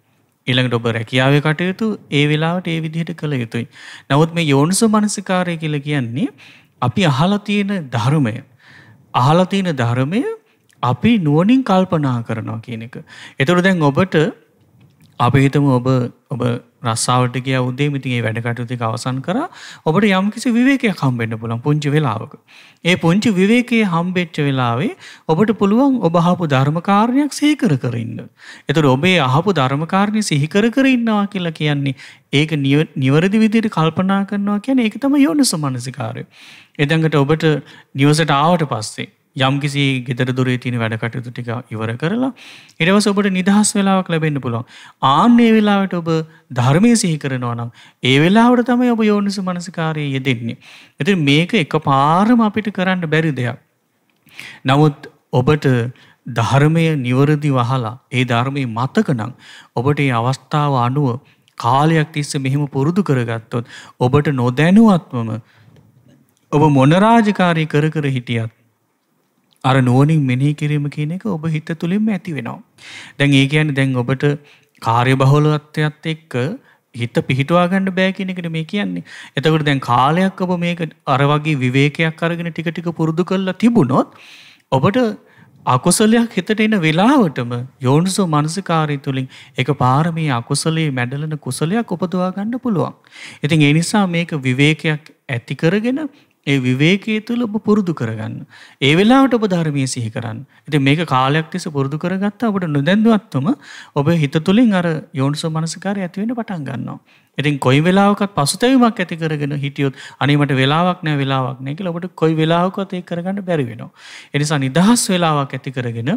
ඊළඟට ඔබ රැකියාවේ කටයුතු ඒ වෙලාවට ඒ විදිහට කළ යුතුයි. නමුත් මේ යෝනිසෝ මනසිකාරය කියලා කියන්නේ අපි අහලා තියෙන ධර්මය අපි නුවණින් කල්පනා කරනවා කියන එක. ඒතර දැන් ඔබට අපි හිතමු ඔබ රස්සාවට ගියා උදේ ඉතින් ඒ වැඩ කටයුතු ටික අවසන් කරා. ඔබට යම්කිසි විවේකයක් හම්බෙන්න පුළුවන් පුංචි වෙලාවක. ඒ පුංචි විවේකයේ හම්බෙච්ච වෙලාවේ ඔබට පුළුවන් ඔබ අහපු ධර්ම කාරණයක් සිහි කර ඉන්න. ඒතර ඔබේ අහපු ධර්ම කාරණේ සිහි කර ඉන්නවා කියලා කියන්නේ ඒක නිවැරදි විදිහට කල්පනා කරනවා කියන්නේ ඒක තමයි යෝනිසෝ මනසිකාරය. එදඟට ඔබට නිවසට ආවට පස්සේ යම්කිසි ගෙදර දොරේ තියෙන වැඩ කටයුතු ටික ඉවර කරලා ඊට පස්සේ ඔබට නිදහස් වෙලාවක් ලැබෙන්න පුළුවන්. ආන්නේ වෙලාවට ඔබ ධර්මයේ සිහි කරනවා නම් ඒ වෙලාවට තමයි ඔබ යෝනිසෝ මනසිකාරයේ යෙදෙන්නේ. ඉතින් මේක එකපාරම අපිට කරන්න බැරි දෙයක්. නමුත් ඔබට ධර්මය නිවරදි වහලා ඒ ධර්මයේ මතක නම් ඔබට මේ අවස්ථාව අනුව කාලයක් තිස්සේ මෙහිම පුරුදු කරගත්තොත් ඔබට නොදැනුවත්වම ඔබ මොන රාජකාරී කර කර හිටියත් අර නුවණින් මෙනෙහි කිරීම කියන එක ඔබ හිත තුළින්ම ඇති වෙනවා. දැන් ඒ කියන්නේ දැන් ඔබට කාර්යබහුලත්වයත් එක්ක හිත පිහිටුවා ගන්න බෑ කියන එකනේ මේ කියන්නේ. එතකොට දැන් කාලයක් ඔබ මේක අර වගේ විවේකයක් අරගෙන ටික ටික පුරුදු කරලා තිබුණොත් ඔබට අකුසලයක් හිතට එන වෙලාවටම යෝනිසෝ මනසිකාරය තුළින් එකපාර මේ අකුසලයේ මැඩලන කුසලයක් උපදවා ගන්න පුළුවන්. ඉතින් ඒ නිසා මේක විවේකයක් ඇති කරගෙන ඒ විවේකයේ තුල ඔබ පුරුදු කරගන්න. ඒ වෙලාවට ඔබ ධර්මයේ සිහි කරන්න. ඉතින් මේක කාලයක් තිස්සේ පුරුදු කරගත්තා ඔබට නොදැනුවත්වම ඔබ හිත තුළින් අර යෝනිසෝ මනසිකාරය ඇති වෙන්න පටන් ගන්නවා. ඉතින් කොයි වෙලාවකත් පසුතැවීමක් ඇති කරගෙන හිටියොත් අනේ මට වෙලාවක් නැහැ කියලා ඔබට කොයි වෙලාවකවත් ඒක කරගන්න බැරි වෙනවා. ඒ නිසා නිදහස් වෙලාවක් ඇති කරගෙන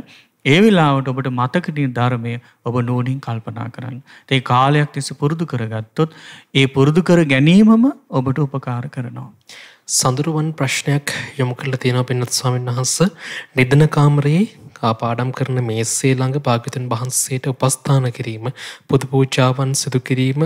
ඒ වෙලාවට ඔබට මතක තියෙන ධර්මය ඔබ නුවණින් කල්පනා කරන්න. ඒ කාලයක් තිස්සේ පුරුදු කරගත්තොත් ඒ පුරුදු කර ගැනීමම ඔබට උපකාර කරනවා. සඳරුවන් ප්‍රශ්නයක් යොමු කරලා තියෙනවා පින්වත් ස්වාමීන් වහන්සේ. නිදන කාමරයේ පාඩම් කරන මේසේ ළඟ භාග්‍යවතුන් වහන්සේට උපස්ථාන කිරීම පුද පූජාවන් සිදු කිරීම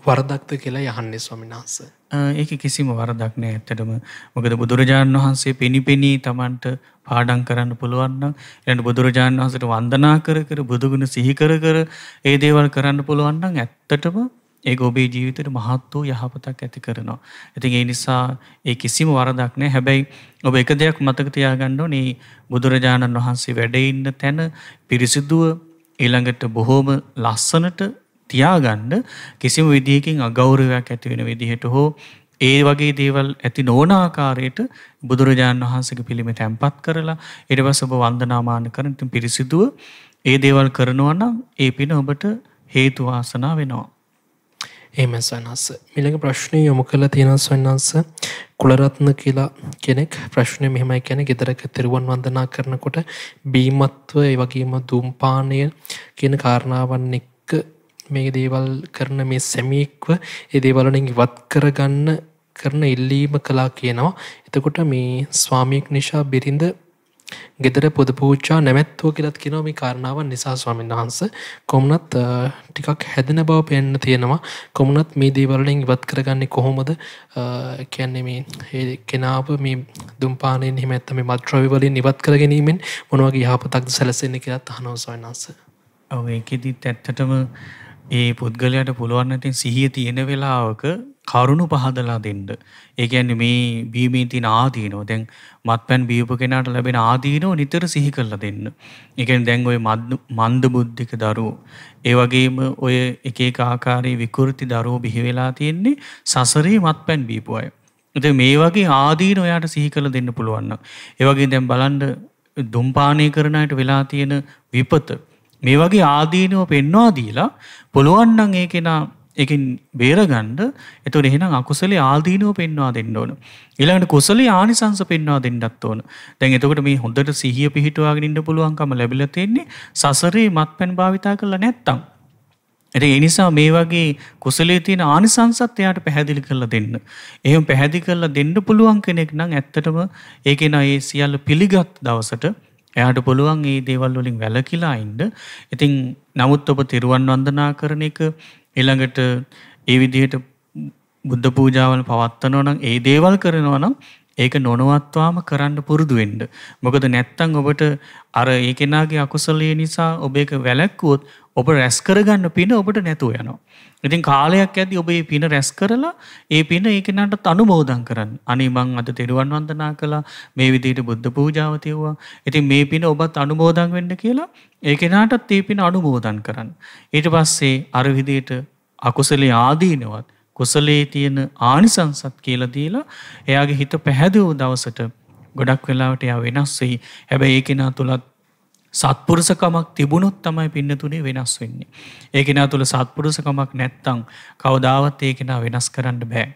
වරදක්ද කියලා යහන්නේ ස්වාමීන් වහන්සේ. ඒක කිසිම වරදක් නෑ ඇත්තටම. මොකද බුදුරජාණන් වහන්සේ පෙනිපෙනී Tamanට පාඩම් කරන්න පුළුවන් නම් ඊළඟ බුදුරජාණන් වහන්සේට වන්දනා කර කර බුදුගුණ සිහි කර කර ඒ දේවල් කරන්න පුළුවන් නම් ඇත්තටම ඒක ඔබේ ජීවිතේට මහත් වූ යහපතක් ඇති කරනවා. ඉතින් ඒ නිසා ඒ කිසිම වරදක් නෑ. හැබැයි ඔබ එක දෙයක් මතක තියාගන්න ඕනේ බුදුරජාණන් වහන්සේ වැඩ ඉන්න තැන පිරිසිදුව ඊළඟට බොහොම ලස්සනට තියාගන්න කිසිම විදිහකින් අගෞරවයක් ඇති වෙන විදිහට හෝ ඒ වගේ දේවල් ඇති නොවන ආකාරයට බුදුරජාණන් වහන්සේගේ පිළිමය තැන්පත් කරලා ඊට පස්සේ ඔබ වන්දනාමාන කරන ඉතින් පිරිසිදුව ඒ දේවල් කරනවා නම් ඒ පින ඔබට හේතු වාසනා වෙනවා. එහෙම සන්නස. ඊළඟ ප්‍රශ්නේ යොමු කරලා තියෙනවා සන්නස. කුලරත්න කියලා කෙනෙක් ප්‍රශ්නේ මෙහෙමයි කියන්නේ ගෙදරක තිරුවන් වන්දනා කරනකොට බීමත්ව ඒ වගේම ධූම්පානය කියන කාරණාවන් එක්ක මේ දේවල් කරන මේ සැමියෙක්ව ඒ දේවල් වලින් ඉවත් කරගන්න කරන ඉල්ලීම කළා කියනවා. එතකොට මේ ස්වාමියෙක් නිසා බිරිඳ ගෙදර පොද පූජා නැමැත්තෝ කියලාත් කියනවා මේ කාරණාවන් නිසා ස්වාමීන් වහන්සේ. කොමුණත් ටිකක් හැදෙන බව පේන්න තියෙනවා. කොමුණත් මේ දේවල් වලින් ඉවත් කරගන්නේ කොහොමද? කියන්නේ මේ කෙනාව මේ දුම්පානයෙන් එහෙම නැත්නම් මේ මත්ද්‍රව්‍ය වලින් ඉවත් කර ගැනීමෙන් මොන වගේ යහපතක්ද සැලසෙන්නේ කියලාත් අහනවා ස්වාමීන් වහන්සේ. ඔව් ඒකෙදිත් ඇත්තටම ඒ පුද්ගලයාට පුළුවන් නැතිනම් සිහිය තියෙන වෙලාවක කරුණු පහදලා දෙන්න. ඒ කියන්නේ මේ බීමේ තියෙන ආදීනෝ දැන් මත්පැන් බීපු කෙනාට ලැබෙන ආදීනෝ නිතර සිහි කරලා දෙන්න. ඒ කියන්නේ දැන් ওই මන්ද බුද්ධික දරුවෝ ඒ වගේම ඔය එක එක ආකාරයේ විකෘති දරුවෝ බිහි වෙලා තියෙන්නේ සසරේ මත්පැන් බීපු අය. ඉතින් මේ වගේ ආදීනෝ යාට සිහි කරලා දෙන්න පුළුවන් නම් ඒ වගේ දැන් බලන්න දුම්පානය කරන අයට වෙලා තියෙන විපත මේ වගේ ආදීනව පෙන්වා දීලා පුළුවන් නම් ඒකෙන් බේරගන්න. එතකොට එහෙනම් අකුසලයේ ආදීනව පෙන්වා දෙන්න ඕන. ඊළඟට කුසලයේ ආනිසංස පෙන්වා දෙන්නත් ඕන. දැන් එතකොට මේ හොඳට සිහිය පිහිටුවාගෙන ඉන්න පුළුවන්කම ලැබිලා තියෙන්නේ සසරේ මත්පැන් භාවිතා කරලා නැත්තම්. ඉතින් ඒ නිසා මේ වගේ කුසලයේ තියෙන ආනිසංසත් එයාට පැහැදිලි කරලා දෙන්න. එහෙම පැහැදිලි කරලා දෙන්න පුළුවන් කෙනෙක් නම් ඇත්තටම ඒකේ නා ඒ සියල්ල පිළිගත් දවසට එයාට පුළුවන් මේ දේවල් වලින් වැළකීලා ඉන්න. ඉතින් නමුත් ඔබ තිරුවන් වන්දනා කරන එක ඊළඟට ඒ විදිහට බුද්ධ පූජාවල් පවත්වනවා නම් ඒ දේවල් කරනවා නම් ඒක නොනවත්වාම කරන්න පුරුදු වෙන්න. මොකද නැත්තම් ඔබට අර ඒ කෙනාගේ අකුසලයේ නිසා ඔබ ඒක වැළැක්වුවොත් ඔබ රැස් කරගන්න පින ඔබට නැතුව යනවා. ඉතින් කාලයක් යද්දී ඔබ මේ පින රැස් කරලා ඒ පින ඒ කෙනාට අනුමෝදන් කරන්න. අනේ මං අද තෙරුවන් වන්දනා කළා මේ විදිහට බුද්ධ පූජාව තියුවා. ඉතින් මේ පින ඔබත් අනුමෝදන් වෙන්න කියලා ඒ කෙනාටත් මේ පින අනුමෝදන් කරන්න. ඊට පස්සේ අර විදිහට අකුසලයේ ආදීනවත් කුසලයේ තියෙන ආනිසංසත් කියලා දීලා එයාගේ හිත පැහැදිවු දවසට ගොඩක් වෙලාවට එයා වෙනස් වෙයි. හැබැයි ඒ කෙනා තුලත් සත්පුරුෂකමක් තිබුණොත් තමයි පින්නතුනේ වෙනස් වෙන්නේ. ඒ කෙනා තුල සත්පුරුෂකමක් නැත්තම් කවදාවත් ඒ කෙනා වෙනස් කරන්න බෑ.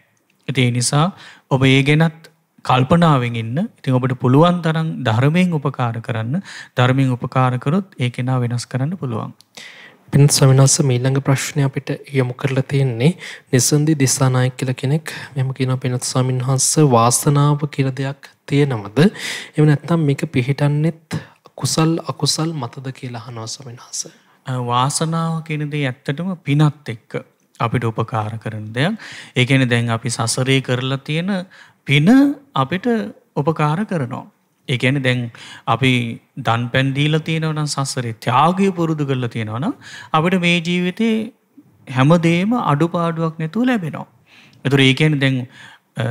ඒ නිසා ඔබ ඒ ගැනත් කල්පනාවෙන් ඉන්න. ඉතින් ඔබට පුළුවන් තරම් ධර්මයෙන් උපකාර කරන්න. ධර්මයෙන් උපකාර කරොත් ඒ කෙනා වෙනස් කරන්න පුළුවන්. පින්වත් ස්වාමීන් වහන්සේ ඊළඟ ප්‍රශ්නේ අපිට යොමු කරලා තියෙන්නේ නිසන්දි දිසානායක කියලා කෙනෙක්. මෙහෙම කියනවා පින්වත් ස්වාමීන් වහන්සේ වාසනාව කියලා දෙයක් තියෙනවද? එහෙම නැත්නම් මේක පිහිටන්නේත් කුසල් අකුසල් මතද කියලා අහනවා ස්වාමීන් වහන්සේ. වාසනාව කියන දේ ඇත්තටම පිනත් එක්ක අපිට උපකාර කරන දෙයක්. ඒ කියන්නේ දැන් අපි සසරේ කරලා තියෙන පින අපිට උපකාර කරනවා. ඒ කියන්නේ දැන් අපි දන් පැන් දීලා තියෙනවා නම් සසරේ ත්‍යාගය පුරුදු කරලා තියෙනවා නම් අපිට මේ ජීවිතේ හැමදේම අඩුපාඩුවක් නැතුව ලැබෙනවා. ඒතර ඒ කියන්නේ දැන්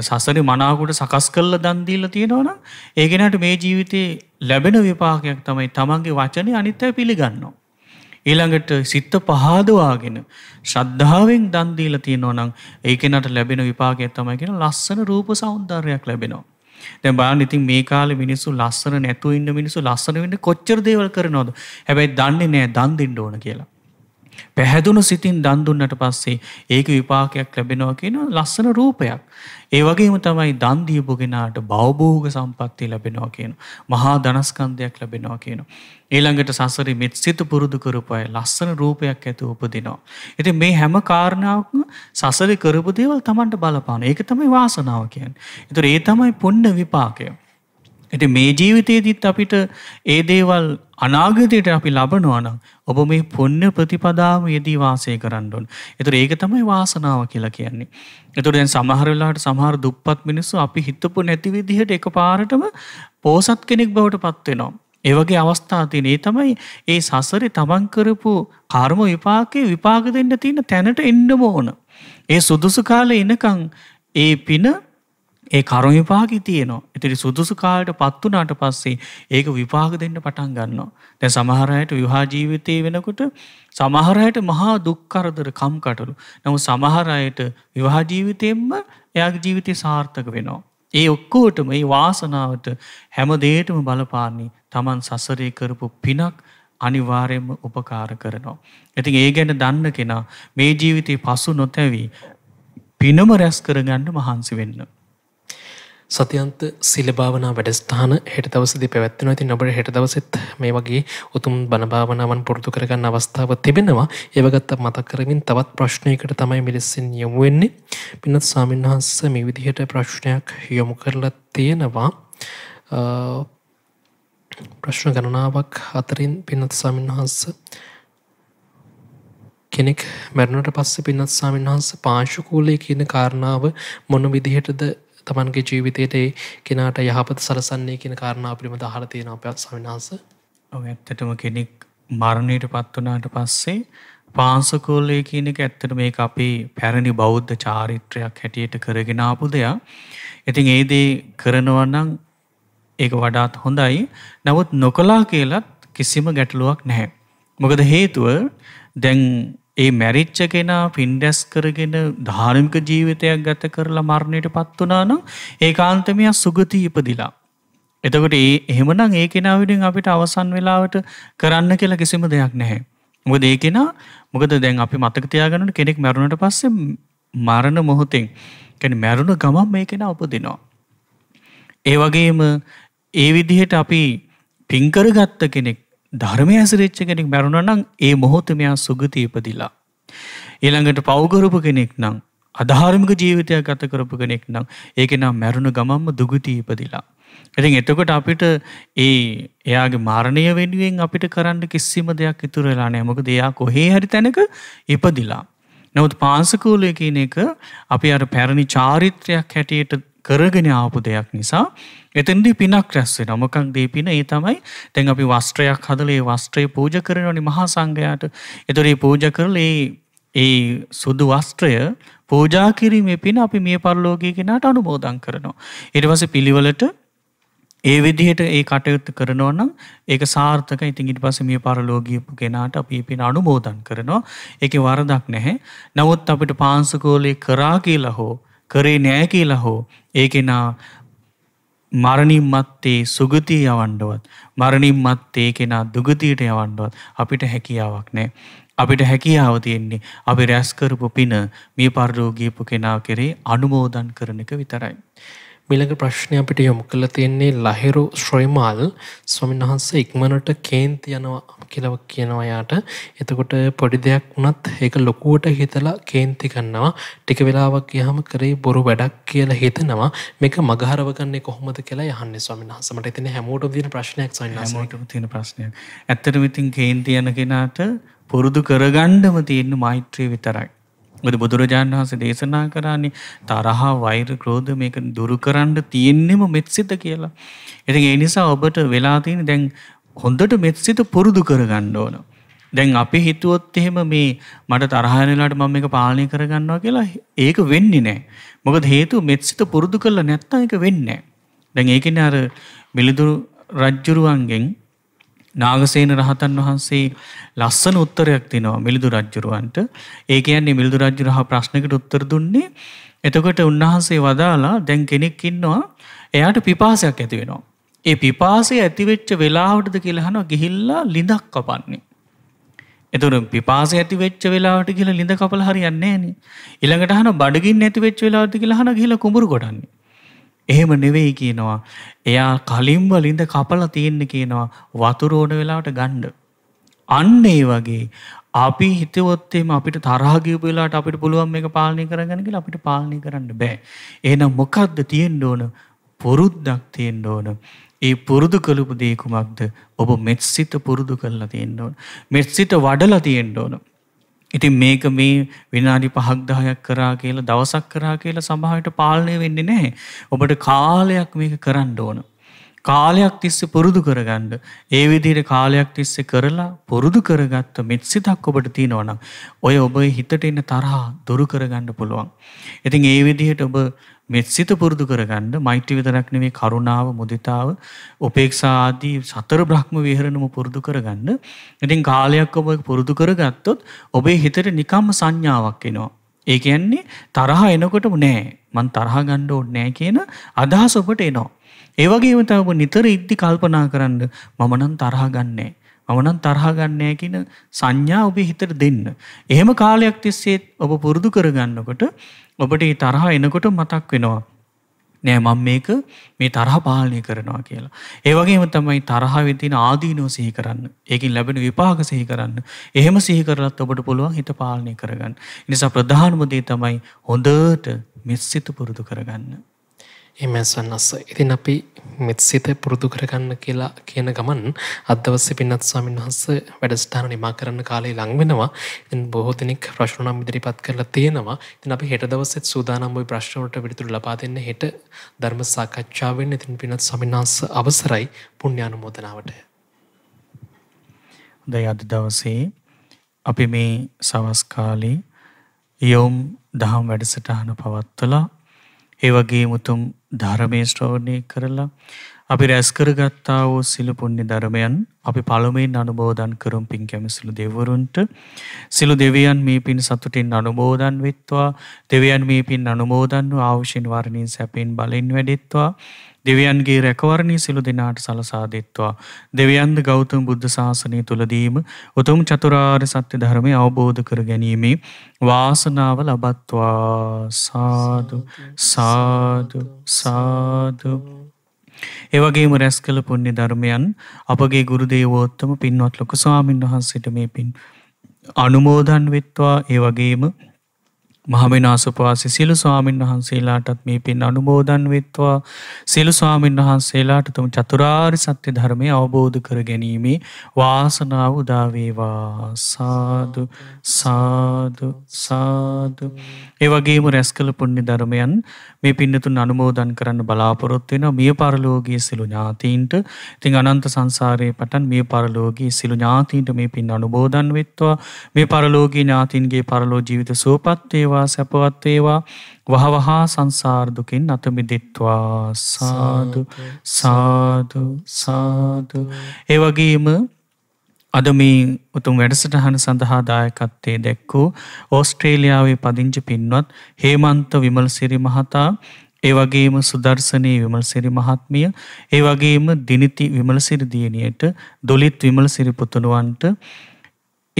සසරේ මනාවකට සකස් කරලා දන් දීලා තියෙනවා නම් ඒ කෙනාට මේ ජීවිතේ ලැබෙන විපාකයක් තමයි තමන්ගේ වචනේ අනිත් අය පිළිගන්නවා. ඊළඟට සිත පහදවාගෙන ශ්‍රද්ධාවෙන් දන් දීලා තියෙනවා නම් ඒ කෙනාට ලැබෙන විපාකයක් තමයි කියන ලස්සන රූප සෞන්දර්යයක් ලැබෙනවා. දැන් බලන්න ඉතින් මේ කාලේ මිනිස්සු ලස්සන නැතුව ඉන්න මිනිස්සු ලස්සන වෙන්න කොච්චර දේවල් කරනවද? හැබැයි දන්නේ නැහැ දන් දෙන්න ඕන කියලා. පැහැදුණු සිතින් දන් දුන්නට පස්සේ ඒක විපාකයක් ලැබෙනවා කියන ලස්සන රූපයක්. ඒ වගේම තමයි දන් දීපු කෙනාට භවභෝග සම්පත්තිය ලැබෙනවා කියන මහා ධනස්කන්ධයක් ලැබෙනවා කියන. ඊළඟට සසරේ මෙත් සිත පුරුදු කරපු අය ලස්සන රූපයක් ඇතුව උපදිනවා. ඉතින් මේ හැම කාරණාවක්ම සසරේ කරපු දේවල් Tamanට බලපාන. ඒක තමයි වාසනාව කියන්නේ. ඒතර ඒ තමයි පුණ්‍ය විපාකය. ඉතින් මේ ජීවිතේදීත් අපිට ඒ දේවල් අනාගතයට අපි ලබනවා නම් ඔබ මේ පුණ්‍ය ප්‍රතිපදාව යෙදී වාසය කරන්න ඕන. ඒතර ඒක තමයි වාසනාව කියලා කියන්නේ. ඒතර දැන් සමහර වෙලාවට සමහර දුප්පත් මිනිස්සු අපි හිතපො නැති විදිහට එකපාරටම පෝසත් කෙනෙක් බවට පත් වෙනවා. ඒ වගේ අවස්ථා තියෙන. ඒ තමයි ඒ සසරේ තමන් කරපු කර්ම විපාකේ විපාක දෙන්න තියෙන තැනට එන්න ඕන. ඒ සුදුසු කාලේ එනකන් ඒ පින ඒ කර්ම විපාකේ තියෙනවා. ඒතර සුදුසු කාලයටපත් වුණාට පස්සේ ඒක විපාක දෙන්න පටන් ගන්නවා. දැන් සමහර අයට විවාහ ජීවිතේ වෙනකොට සමහර අයට මහා දුක් කරදර කම්කටොළු. නමුත් සමහර අයට විවාහ ජීවිතෙන්ම එයාගේ ජීවිතේ සාර්ථක වෙනවා. ඒ ඔක්කොටම මේ වාසනාවට හැම දෙයකටම බලපාන්නේ Taman සසරේ කරපු පිනක් අනිවාර්යයෙන්ම උපකාර කරනවා. ඉතින් ඒ ගැන දන්න කෙනා මේ ජීවිතේ පසු නොතැවි පිනම රැස් කරගන්න මහන්සි වෙන්න. සතියන්ත සීල භාවනා වැඩසටහන හෙට දවසේදී පැවැත්වෙනවා. ඉතින් ඔබට හෙට දවසෙත් මේ වගේ උතුම් බණ භාවනාවන් පුරුදු කරගන්න අවස්ථාව තිබෙනවා. ඒව ගත්ත මතක් කරමින් තවත් ප්‍රශ්නයකට තමයි මෙලෙසින් යොමු වෙන්නේ. පින්වත් ස්වාමීන් වහන්සේ මේ විදිහට ප්‍රශ්නයක් යොමු කරලා තියෙනවා. ප්‍රශ්න ගණනාවක් අතරින් පින්වත් ස්වාමීන් වහන්සේ කෙනෙක් මරණයට පස්සේ පින්වත් ස්වාමීන් වහන්සේ පාංශුකූලයේ කියන කාරණාව මොන විදිහටද තමන්ගේ ජීවිතයට ඒ කෙනාට යහපත සලසන්නේ කියන කාරණාව පිළිබඳව අහලා තියෙනවා අපේ ස්වාමීන් වහන්සේ. ඔව් ඇත්තටම කෙනෙක් මරණයටපත් වුණාට පස්සේ පාංශුකූලයේ කියන එක ඇත්තට මේක අපේ පැරණි බෞද්ධ චාරිත්‍රයක් හැටියට කරගෙන ආපු දෙයක්. ඉතින් ඒ දේ කරනවා නම් ඒක වඩාත් හොඳයි. නමුත් නොකලා කියලත් කිසිම ගැටලුවක් නැහැ. මොකද හේතුව දැන් ඒ මැරිච්ච කෙනා පින්ඩැස් කරගෙන ධාර්මික ජීවිතයක් ගත කරලා මරණයටපත් වුණා නම් ඒකාන්තම සුගති ඉපදිලා. එතකොට එහෙමනම් ඒ කෙනා විදිහින් අපිට අවසන් වෙලාවට කරන්න කියලා කිසිම දෙයක් නැහැ. මොකද ඒ කෙනා මොකද දැන් අපි මතක තියාගන්න කෙනෙක් මරුණට පස්සේ මරණ මොහොතෙන් කියන්නේ මරුණ ගමන් මේ කෙනා උපදිනවා. ඒ වගේම ඒ විදිහට අපි පින් කරගත්ත කෙනෙක් ධර්මය ඇසුරෙච්ච කෙනෙක් මරුණා නම් ඒ මොහොතේ මෙයා සුගති ඉපදිලා. ඊළඟට පව් කරපු කෙනෙක් නම් අධාර්මික ජීවිතයක් ගත කරපු කෙනෙක් නම් ඒක නම් මරුණ ගමන්ම දුගති ඉපදිලා. ඉතින් එතකොට අපිට එයාගේ මරණය වෙනුවෙන් අපිට කරන්න කිසිම දෙයක් ඉතුරු වෙලා නැහැ. මොකද එයා කොහේ හරි තැනක ඉපදිලා. නමුත් පාංශුකූලය කියන එක අපි අර පැරණි චාරිත්‍රයක් හැටියට කරගෙන ආපු දෙයක් නිසා එතෙන්දී පිනක් රැස් වෙනවා. මොකක්ද මේ පින? ඒ තමයි දැන් අපි වස්ත්‍රයක් හදලා ඒ වස්ත්‍රය පූජා කරනවානේ මහා සංඝයාට. ඒතර මේ පූජා කරලා ඒ සුදු වස්ත්‍රය පූජා කිරීමේ පින අපි මිය පරලෝකීය කෙනාට අනුමෝදන් කරනවා. ඊට පස්සේ පිළිවෙලට ඒ විදිහට ඒ කටයුත්ත කරනවා නම් ඒක සාර්ථකයි. ඉතින් ඊට පස්සේ මිය පරලෝකීය කෙනාට අපි පින අනුමෝදන් කරනවා. ඒකේ වරදක් නැහැ. නමුත් අපිට පාංශුකූලේ කරා කියලා හෝ කරේ නෑ කියලා හෝ ඒ කෙනා මරණින් මත්තේ සුගතිය යවන්නවත් මරණින් මත්තේ කෙනා දුගතියට යවන්නවත් අපිට හැකියාවක් නැහැ. අපිට හැකියාව තියෙන්නේ අපි රැස් කරපු පින මේ පරලෝකීය කෙනා කෙරේ අනුමෝදන් කරන එක විතරයි. මීළඟ ප්‍රශ්නය අපිට යොමු කරලා තියෙන්නේ ලහිරු ශ්‍රීමාල් ස්වාමීන් වහන්සේ ඉක්මනට කේන්ති යනවා කියලා කියනවා යාට. එතකොට පොඩි දෙයක් වුණත් ඒක ලොකුවට හිතලා කේන්ති කරනවා. ටික වෙලාවක් ගියාම කරේ බොරු වැඩක් කියලා හිතනවා. මේක මගහරව ගන්නේ කොහොමද කියලා යහන්නේ ස්වාමීන් වහන්සේ. මට හිතෙන්නේ හැමෝටම තියෙන ප්‍රශ්නයක් ස්වාමීන් වහන්සේ. හැමෝටම තියෙන ප්‍රශ්නයක්. ඇත්තටම ඉතින් කේන්ති යන කෙනාට පුරුදු කරගන්නම තියෙන මෛත්‍රිය විතරයි. මොකද බුදුරජාණන් වහන්සේ දේශනා කරන්නේ තරහ, වෛර, ක්‍රෝධ මේක දුරු කරන්න තියෙන්නෙම මෙත්සිත කියලා. ඉතින් ඒ නිසා ඔබට වෙලා තියෙන දැන් හොඳට මෙත්සිත පුරුදු කරගන්න ඕන. දැන් අපි හිතුවොත් එහෙම මේ මට තරහ යන වෙලාවට මම මේක පාලනය කරගන්නවා කියලා ඒක වෙන්නේ නැහැ. මොකද හේතුව මෙත්සිත පුරුදු කරලා නැත්නම් ඒක වෙන්නේ නැහැ. දැන් ඒකනේ අර මිලිඳු රජුරුවන්ගෙන් නාගසේන රහතන් වහන්සේ ලස්සන උත්තරයක් දෙනවා මිලිඳු රජුරවන්ට. ඒ කියන්නේ මිලිඳු රජුරහ ප්‍රශ්නකට උත්තර දුන්නේ. එතකොට උන්වහන්සේ වදාලා දැන් කෙනෙක් ඉන්නවා එයාට පිපාසයක් ඇති වෙනවා. ඒ පිපාසය ඇති වෙච්ච වෙලාවටද කියලා අහනවා ගිහිල්ලා ලිඳක් කපන්නේ. එතකොට පිපාසය ඇති වෙච්ච වෙලාවට ගිහිල්ලා ලිඳ කපලා හරියන්නේ නැහනේ. ඊළඟට අහනවා බඩගින්න ඇති වෙච්ච වෙලාවටද කියලා අහනවා ගිහිල්ලා කුඹුරු කොටන්නේ. එහෙම නෙවෙයි කියනවා. එයා කලින්ම ලිඳ කපලා තියෙන්න කියනවා වතුර ඕන වෙලාවට ගන්න. අන්න ඒ වගේ අපි හිතුවොත් එimhe අපිට තරහ ගියපු වෙලාවට අපිට පුළුවන් මේක පාලනය කරගන්න කියලා අපිට පාලනය කරන්න බෑ. එහෙනම් මොකද්ද තියෙන්න ඕන? පුරුද්දක් තියෙන්න ඕන. ඒ පුරුදු කළපු දේ කුමක්ද? ඔබ මෙත්සිත පුරුදු කරලා තියෙන්න ඕන. මෙත්සිත වඩලා තියෙන්න ඕන. ඉතින් මේක මේ විනාඩි 5ක් 10ක් කරා කියලා දවසක් කරා කියලා සමහරවිට පාලනය වෙන්නේ නැහැ. ඔබට කාලයක් මේක කරන්න ඕන. කාලයක් තිස්සේ පුරුදු කරගන්න. ඒ විදිහට කාලයක් තිස්සේ කරලා පුරුදු කරගත්ත මෙත්සිතක් ඔබට තියෙනවා නම් ඔය ඔබේ හිතට එන තරහ දුරු කරගන්න පුළුවන්. ඉතින් ඒ විදිහට ඔබ මෙත්සිත පුරුදු කරගන්න මෛත්‍රී විතරක් නෙවෙයි කරුණාව, මුදිතාව, උපේක්ෂා ආදී සතර බ්‍රහ්ම විහරණම පුරුදු කරගන්න. ඉතින් කාලයක් ඔබ පුරුදු කරගත්තොත් ඔබේ හිතට නිකම්ම සංඥාවක් එනවා. ඒ කියන්නේ තරහ එනකොටම නෑ මං තරහ ගන්න ඕනේ නෑ කියන අදහස ඔබට එනවා. ඒ වගේම තමයි ඔබ නිතර ඉද්දි කල්පනා කරන්න මම නම් තරහ ගන්නෑ. මම නම් තරහ ගන්නෑ කියන සංඥා ඔබේ හිතට දෙන්න. එහෙම කාලයක් තිස්සේ ඔබ පුරුදු කරගන්නකොට ඔබට මේ තරහ එනකොට මතක් වෙනවා නෑ මම මේ තරහ පාලනය කරනවා කියලා. ඒ වගේම තමයි තරහවේ තියෙන ආදීනව සිහි කරන්න. ඒකින් ලැබෙන විපාක සිහි කරන්න. එහෙම සිහි කරලත් ඔබට පුළුවන් හිත පාලනය කරගන්න. ඒ නිසා ප්‍රධානම දේ තමයි හොඳට මෙත්සිත පුරුදු කරගන්න. එහෙමයි සන්නස්ස. ඉතින් අපි මෙත්සිත පුරුදු කරගන්න කියලා කියන ගමන් අද දවසේ පින්වත් ස්වාමීන් වහන්සේ වැඩසටහන නිමා කරන්න කාලය ලඟ වෙනවා. ඉතින් බොහෝ දෙනෙක් ප්‍රශ්න නම් ඉදිරිපත් කරලා තියෙනවා. ඉතින් අපි හෙට දවසෙත් සූදානම් ওই ප්‍රශ්න වලට පිළිතුරු ලබා දෙන්න හෙට ධර්ම සාකච්ඡාව වෙන්න. ඉතින් පින්වත් ස්වාමීන් වහන්සේ අවසරයි පුණ්‍යානුමෝදනාවට. දැන් අද දවසේ අපි මේ සවස් කාලේ යොම් දහම් වැඩසටහන පවත්වලා ඒ වගේම උතුම් ධර්මයේ ශ්‍රවණය කරලා අපි රැස් කරගත්තා වූ සිළු පුණ්‍ය ධර්මයන් අපි පළමුවෙන් අනුමෝදන් කරමු පින් කැමති සිළු දෙවිවරුන්ට. සිළු දෙවියන් මේ පින් සතුටින් අනුමෝදන් වෙත්වා. දෙවියන් මේ පින් අනුමෝදන් වූ ආශින් වර්ණින් සැපෙන් බලෙන් වැඩෙත්වා. දෙවියන්ගේ රැකවරණී සිළු දෙනාට සලසා දෙත්වා. දෙවියන්ද ගෞතම බුද්ධ ශාසනය තුලදීම උතුම් චතුරාර්ය සත්‍ය ධර්මය අවබෝධ කර ගැනීමේ වාසනාව ලබත්වා. සාදු සාදු සාදු. ඒ වගේම රැස් කළ පුණ්‍ය ධර්මයන් අපගේ ගුරු දේවෝත්තම පින්වත් ලොකු ස්වාමීන් වහන්සේට මේ පින් අනුමෝදන් වෙත්වා. ඒ වගේම මහමෙනාසුපවාසී සියලු ස්වාමීන් වහන්සේලාටත් මේ පින් අනුමෝදන් වෙත්වා. සියලු ස්වාමීන් වහන්සේලාට තුම් චතුරාර්ය සත්‍ය ධර්මය අවබෝධ කර ගැනීමේ වාසනාව උදා වේවා. සාදු සාදු සාදු. ඒ වගේම රැස් කළ පුණ්‍ය ධර්මයන් මේ පින්නතුන් අනුමෝදන් කරන්න බලාපොරොත්තු වෙනවා මිය පරලෝකීය සිළු ඥාතීන්ට. ඉතින් අනන්ත සංසාරයේ පටන් මිය පරලෝකීය සිළු ඥාතීන්ට මේ පින් අනුමෝදන් වෙත්වා. මේ පරලෝකීය ඥාතීන්ගේ පරලෝ ජීවිත සුවපත් වේවා, සැපවත් වේවා. වහවහා සංසාර දුකින් අත මිදෙත්වා. සාදු සාදු සාදු. ඒ වගේම අද මේ උතුම් වැඩසටහන සඳහා දායකත්වයේ දැක්වූ ඕස්ට්‍රේලියාවේ පදිංචි පින්වත් හේමන්ත විමල්සිරි මහතා, ඒ වගේම සුදර්ශනී විමල්සිරි මහත්මිය, ඒ වගේම දිනිති විමල්සිරි දියණියට, දොලිත් විමල්සිරි පුතුණුවන්ට,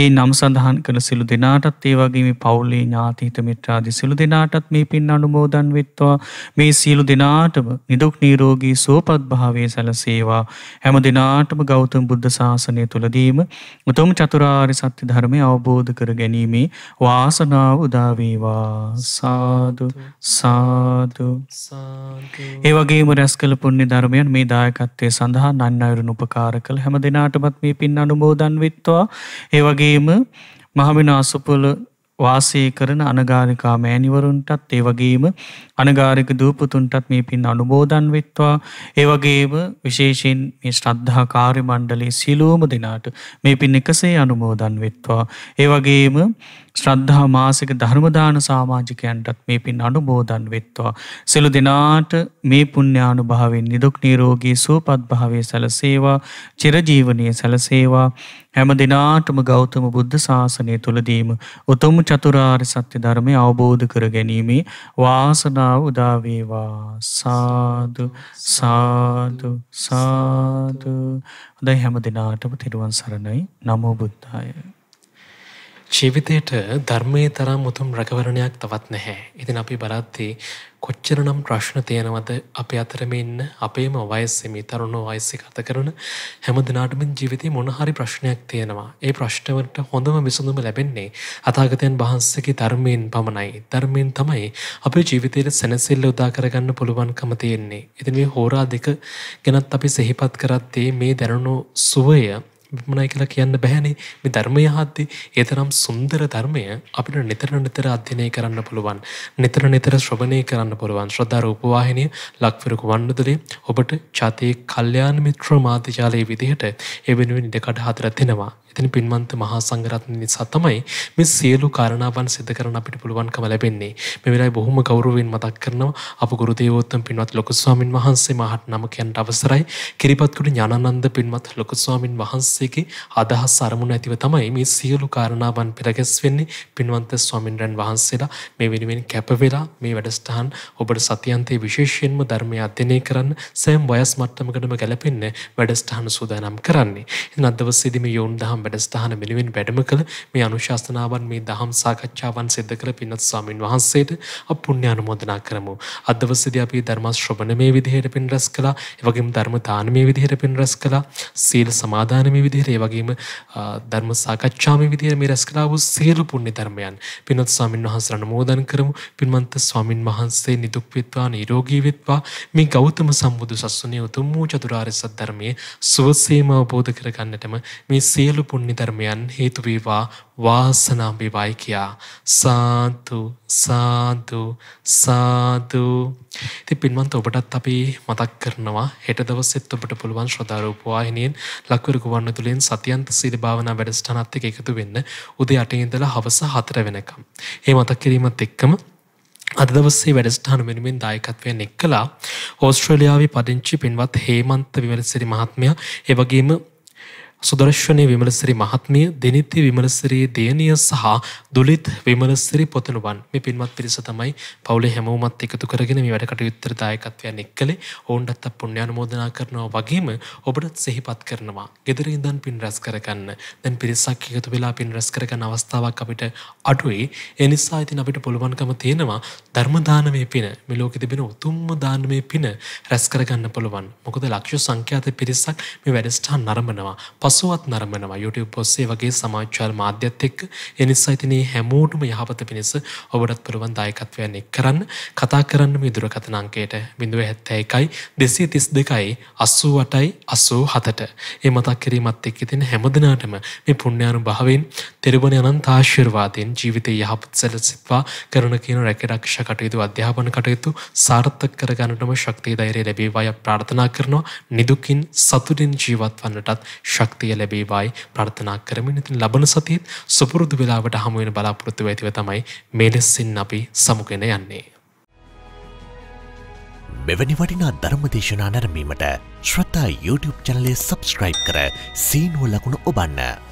ඒ නම් සඳහන් කළ සිළු දෙනාටත් ඒ වගේ මේ පවුලේ ඥාති හිත මිත්‍රාදී සිළු දෙනාටත් මේ පින් අනුමෝදන් වෙත්වා. මේ සියලු දෙනාටම නිදුක් නිරෝගී සුවපත් භාවයේ සැලසේවා. හැම දිනාටම ගෞතම බුද්ධ ශාසනය තුලදීම උතුම් චතුරාර්ය සත්‍ය ධර්මය අවබෝධ කර ගැනීමේ වාසනාව උදා වේවා. සාදු සාදු. ඒ වගේම රැස් කළ පුණ්‍ය ධර්මයන් මේ දායකත්වයේ සඳහා අන් අයුරුන් උපකාර කළ හැම දිනාටමත් මේ පින් අනුමෝදන් වෙත්වා. ඒ වගේම මහමෙන අසුපුල වාසය කරන අනගාരികා මෑණිවරුන්ටත් ඒ වගේම අනගාരിക දූපතුන්ටත් මේ පින් අනුමෝදන් වෙත්වා. ඒ වගේම විශේෂයෙන් මේ ශ්‍රද්ධා කාර්ය මණ්ඩලයේ සියලුම දෙනාට මේ පින් එකසේ අනුමෝදන් වෙත්වා. ඒ වගේම ශ්‍රද්ධා මාසික ධර්ම දාන සමාජිකයන්ටත් මේ පින් අනුමෝදන් වෙත්වා. සියලු දෙනාට මේ පුණ්‍යානුභාවයෙන් නිදුක් නිරෝගී සුවපත් භාවයේ සැලසේවා. චිරජීවනයේ සැලසේවා. හැම දිනාටම ගෞතම බුද්ධ ශාසනය තුලදීම උතුම් චතුරාර්ය සත්‍ය ධර්මය අවබෝධ කර ගැනීමේ වාසනාව උදා වේවා. සාදු සාදු සාදු. හොඳයි හැම දිනාටම තෙරුවන් සරණයි. නමෝ බුද්ධාය. ජීවිතේට ධර්මයේ තරම් උතුම් රැකවරණයක් තවත් නැහැ. ඉතින් අපි බලද්දී කොච්චරනම් ප්‍රශ්න තියෙනවද අපේ අතරම ඉන්න අපේම වයසේ මේ තරුණ වයසේ ගත කරන හැම දිනාටම ජීවිතේ මොන හරි ප්‍රශ්නයක් තියෙනවා. ඒ ප්‍රශ්න වලට හොඳම විසඳුම ලැබෙන්නේ අථාගතයන් වහන්සේගේ ධර්මයෙන් පමණයි. ධර්මයෙන් තමයි අපේ ජීවිතේට සැනසෙල්ල උදා කරගන්න පුළුවන්කම තියෙන්නේ. ඉතින් මේ හෝරා දෙක ගැනත් අපි සිහිපත් කරද්දී මේ දැනුණු සුවය විමනයි කියලා කියන්න බෑනේ. මේ ධර්මය හද්දී ඒ තරම් සුන්දර ධර්මය අපිට නිතර අධ්‍යයනය කරන්න පුළුවන්. නිතර ශ්‍රවණය කරන්න පුළුවන්. ශ්‍රද්ධා රූපවාහිනිය ලක්විරු කුවන්විදුලිය ඔබට ජාතික කල්යාණ මිත්‍ර මාධ්‍යාලයේ විදිහට ඒ වෙනුවෙන් ඉඩකඩ 4 දෙනවා. ඉතින් පින්වන්ත මහා සංඝරත්නය නිසා තමයි මේ සියලු කාරණාවන් සිදු කරන්න අපිට පුළුවන්කම ලැබෙන්නේ. මේ වෙලාවේ බොහොම ගෞරවයෙන් මතක් කරනවා අප ගුරු දේවෝත්තම පින්වත් ලොකු ස්වාමින් වහන්සේ මහත් නම කියන්න අවසරයි. කිරිපත්කුඩු ඥානানন্দ පින්වත් ලොකු ස්වාමින් වහන්සේගේ අදහස් අරමුණ ඇතිව තමයි මේ සියලු කාරණාවන් පෙරගැස්වෙන්නේ. පින්වන්ත ස්වාමින්වයන් වහන්සේලා මේ වෙනුවෙන් කැප වෙලා මේ වැඩසටහන් ඔබට සතියන්තයේ විශේෂයෙන්ම ධර්මය අධ්‍යයනය කරන්න සෑම වයස් මට්ටමකටම ගැලපෙන්න වැඩසටහන සූදානම් කරන්නේ. ඉතින් අද දවසේදී මේ යෝන් දහම් වැඩසටහන මෙලෙවින් වැඩම කළ මේ අනුශාසනාවන් මේ දහම් සාකච්ඡාවන් සිදු කළ පින්වත් ස්වාමින් වහන්සේට අපි පුණ්‍ය අනුමෝදනා කරමු. අද දවසේදී අපි ධර්ම ශ්‍රවණ මේ විදිහට පින් රැස් කළා. ඒ වගේම ධර්ම දාන මේ විදිහට පින් රැස් කළා. සීල සමාදාන මේ විදිහට ඒ වගේම ධර්ම සාකච්ඡා මේ විදිහට මේ රැස් කළා වූ සියලු පුණ්‍ය ධර්මයන් පින්වත් ස්වාමින් වහන්සේට අනුමෝදන් කරමු. පින්වන්ත ස්වාමින් වහන්සේ නිදුක් වෙත්වා නිරෝගී වෙත්වා. මේ ගෞතම සම්බුදු සසුනේ උතුම් වූ චතුරාර්ය සත්‍ය ධර්මයේ සුවසේම අවබෝධ කරගන්නටම මේ සියලු පුණ්‍ය ධර්මයන් හේතු වේවා වාසනාව වේවායි කියා සාදු සාදු සාදු. ඉතින් පින්වන්ත ඔබටත් අපි මතක් කරනවා හෙට දවසෙත් ඔබට පුළුවන් ශ්‍රද්ධා රූප වාහිනියෙන් ලක්විරු කුවන්විදුලියෙන් සතියන්ත සීල භාවනා වැඩසටහනත් එක්ක එකතු වෙන්න උදේ 8 ඉඳලා හවස 4 වෙනකම්. මේ මතක් කිරීමත් එක්කම අද දවසේ වැඩසටහන වෙනුවෙන් දායකත්වයෙන් එක්කලා ඕස්ට්‍රේලියාවේ පදිංචි පින්වත් හේමන්ත විමලසිරි මහත්මයා ඒ වගේම සුදර්ශනී විමලසිරි මහත්මිය, දිනිති විමලසිරි දේනිය සහ දුලිත් විමලසිරි පොතනුවන් මේ පින්වත් පිරිස තමයි පවුලේ හැමෝමත් එකතු කරගෙන මේ වැඩ කටයුත්තට දායකත්වයෙන් එක්කලේ. ඔවුන්ටත් පුණ්‍යානුමෝදනා කරනවා වගේම ඔබටත් සිහිපත් කරනවා. ගෙදර ඉඳන් පින් රැස් කරගන්න. දැන් පිරිසක් එකතු වෙලා පින් රැස් කරගන්න අවස්ථාවක් අපිට අඩුයි. ඒ නිසා ඉතින් අපිට පුළුවන්කම තියෙනවා ධර්ම දානමය පින මේ ලෝකෙ තිබෙන උතුම්ම දානමය පින රැස් කරගන්න පුළුවන්. මොකද ලක්ෂ සංඛ්‍යාත පිරිසක් මේ වැඩසටහන නරඹනවා. පසුවත් නරඹනවා YouTube ඔස්සේ වගේ සමාජාල මාධ්‍යත් එක්ක. ඒ නිසා ඉතින් මේ හැමෝටම යහපත පිණිස ඔබටත් පුළුවන් දායකත්වයෙන් එක් කරන්න. කතා කරන්න මේ දුරකථන අංකයට 071 232 88 87ට. මේ මතක් කිරීමත් එක්ක ඉතින් හැමදිනාටම මේ පුණ්‍යානුභාවයෙන් තෙරුවන් අනන්ත ආශිර්වාදයෙන් ජීවිතේ යහපත් සැලසෙත්වා කරන කියන රැකරක්ෂා කටයුතු අධ්‍යාපන කටයුතු සාර්ථක කරගන්නටම ශක්තිය ධෛර්යය ලැබේවායි ප්‍රාර්ථනා කරනවා. නිදුකින් සතුටින් ජීවත් වන්නටත් ශක්තිය ලැබේවායි ප්‍රාර්ථනා කරමින් ඉතින් ලබන සතියේ සුපුරුදු වෙලාවට හමු වෙන බලාපොරොත්තු වෙතිව තමයි මේ ලෙසින් අපි සමුගෙන යන්නේ. මෙවැනි වටිනා ධර්ම දේශනා නැරඹීමට ශ්‍රද්ධා YouTube channel එක subscribe කර සීනුව ලකුණ ඔබන්න.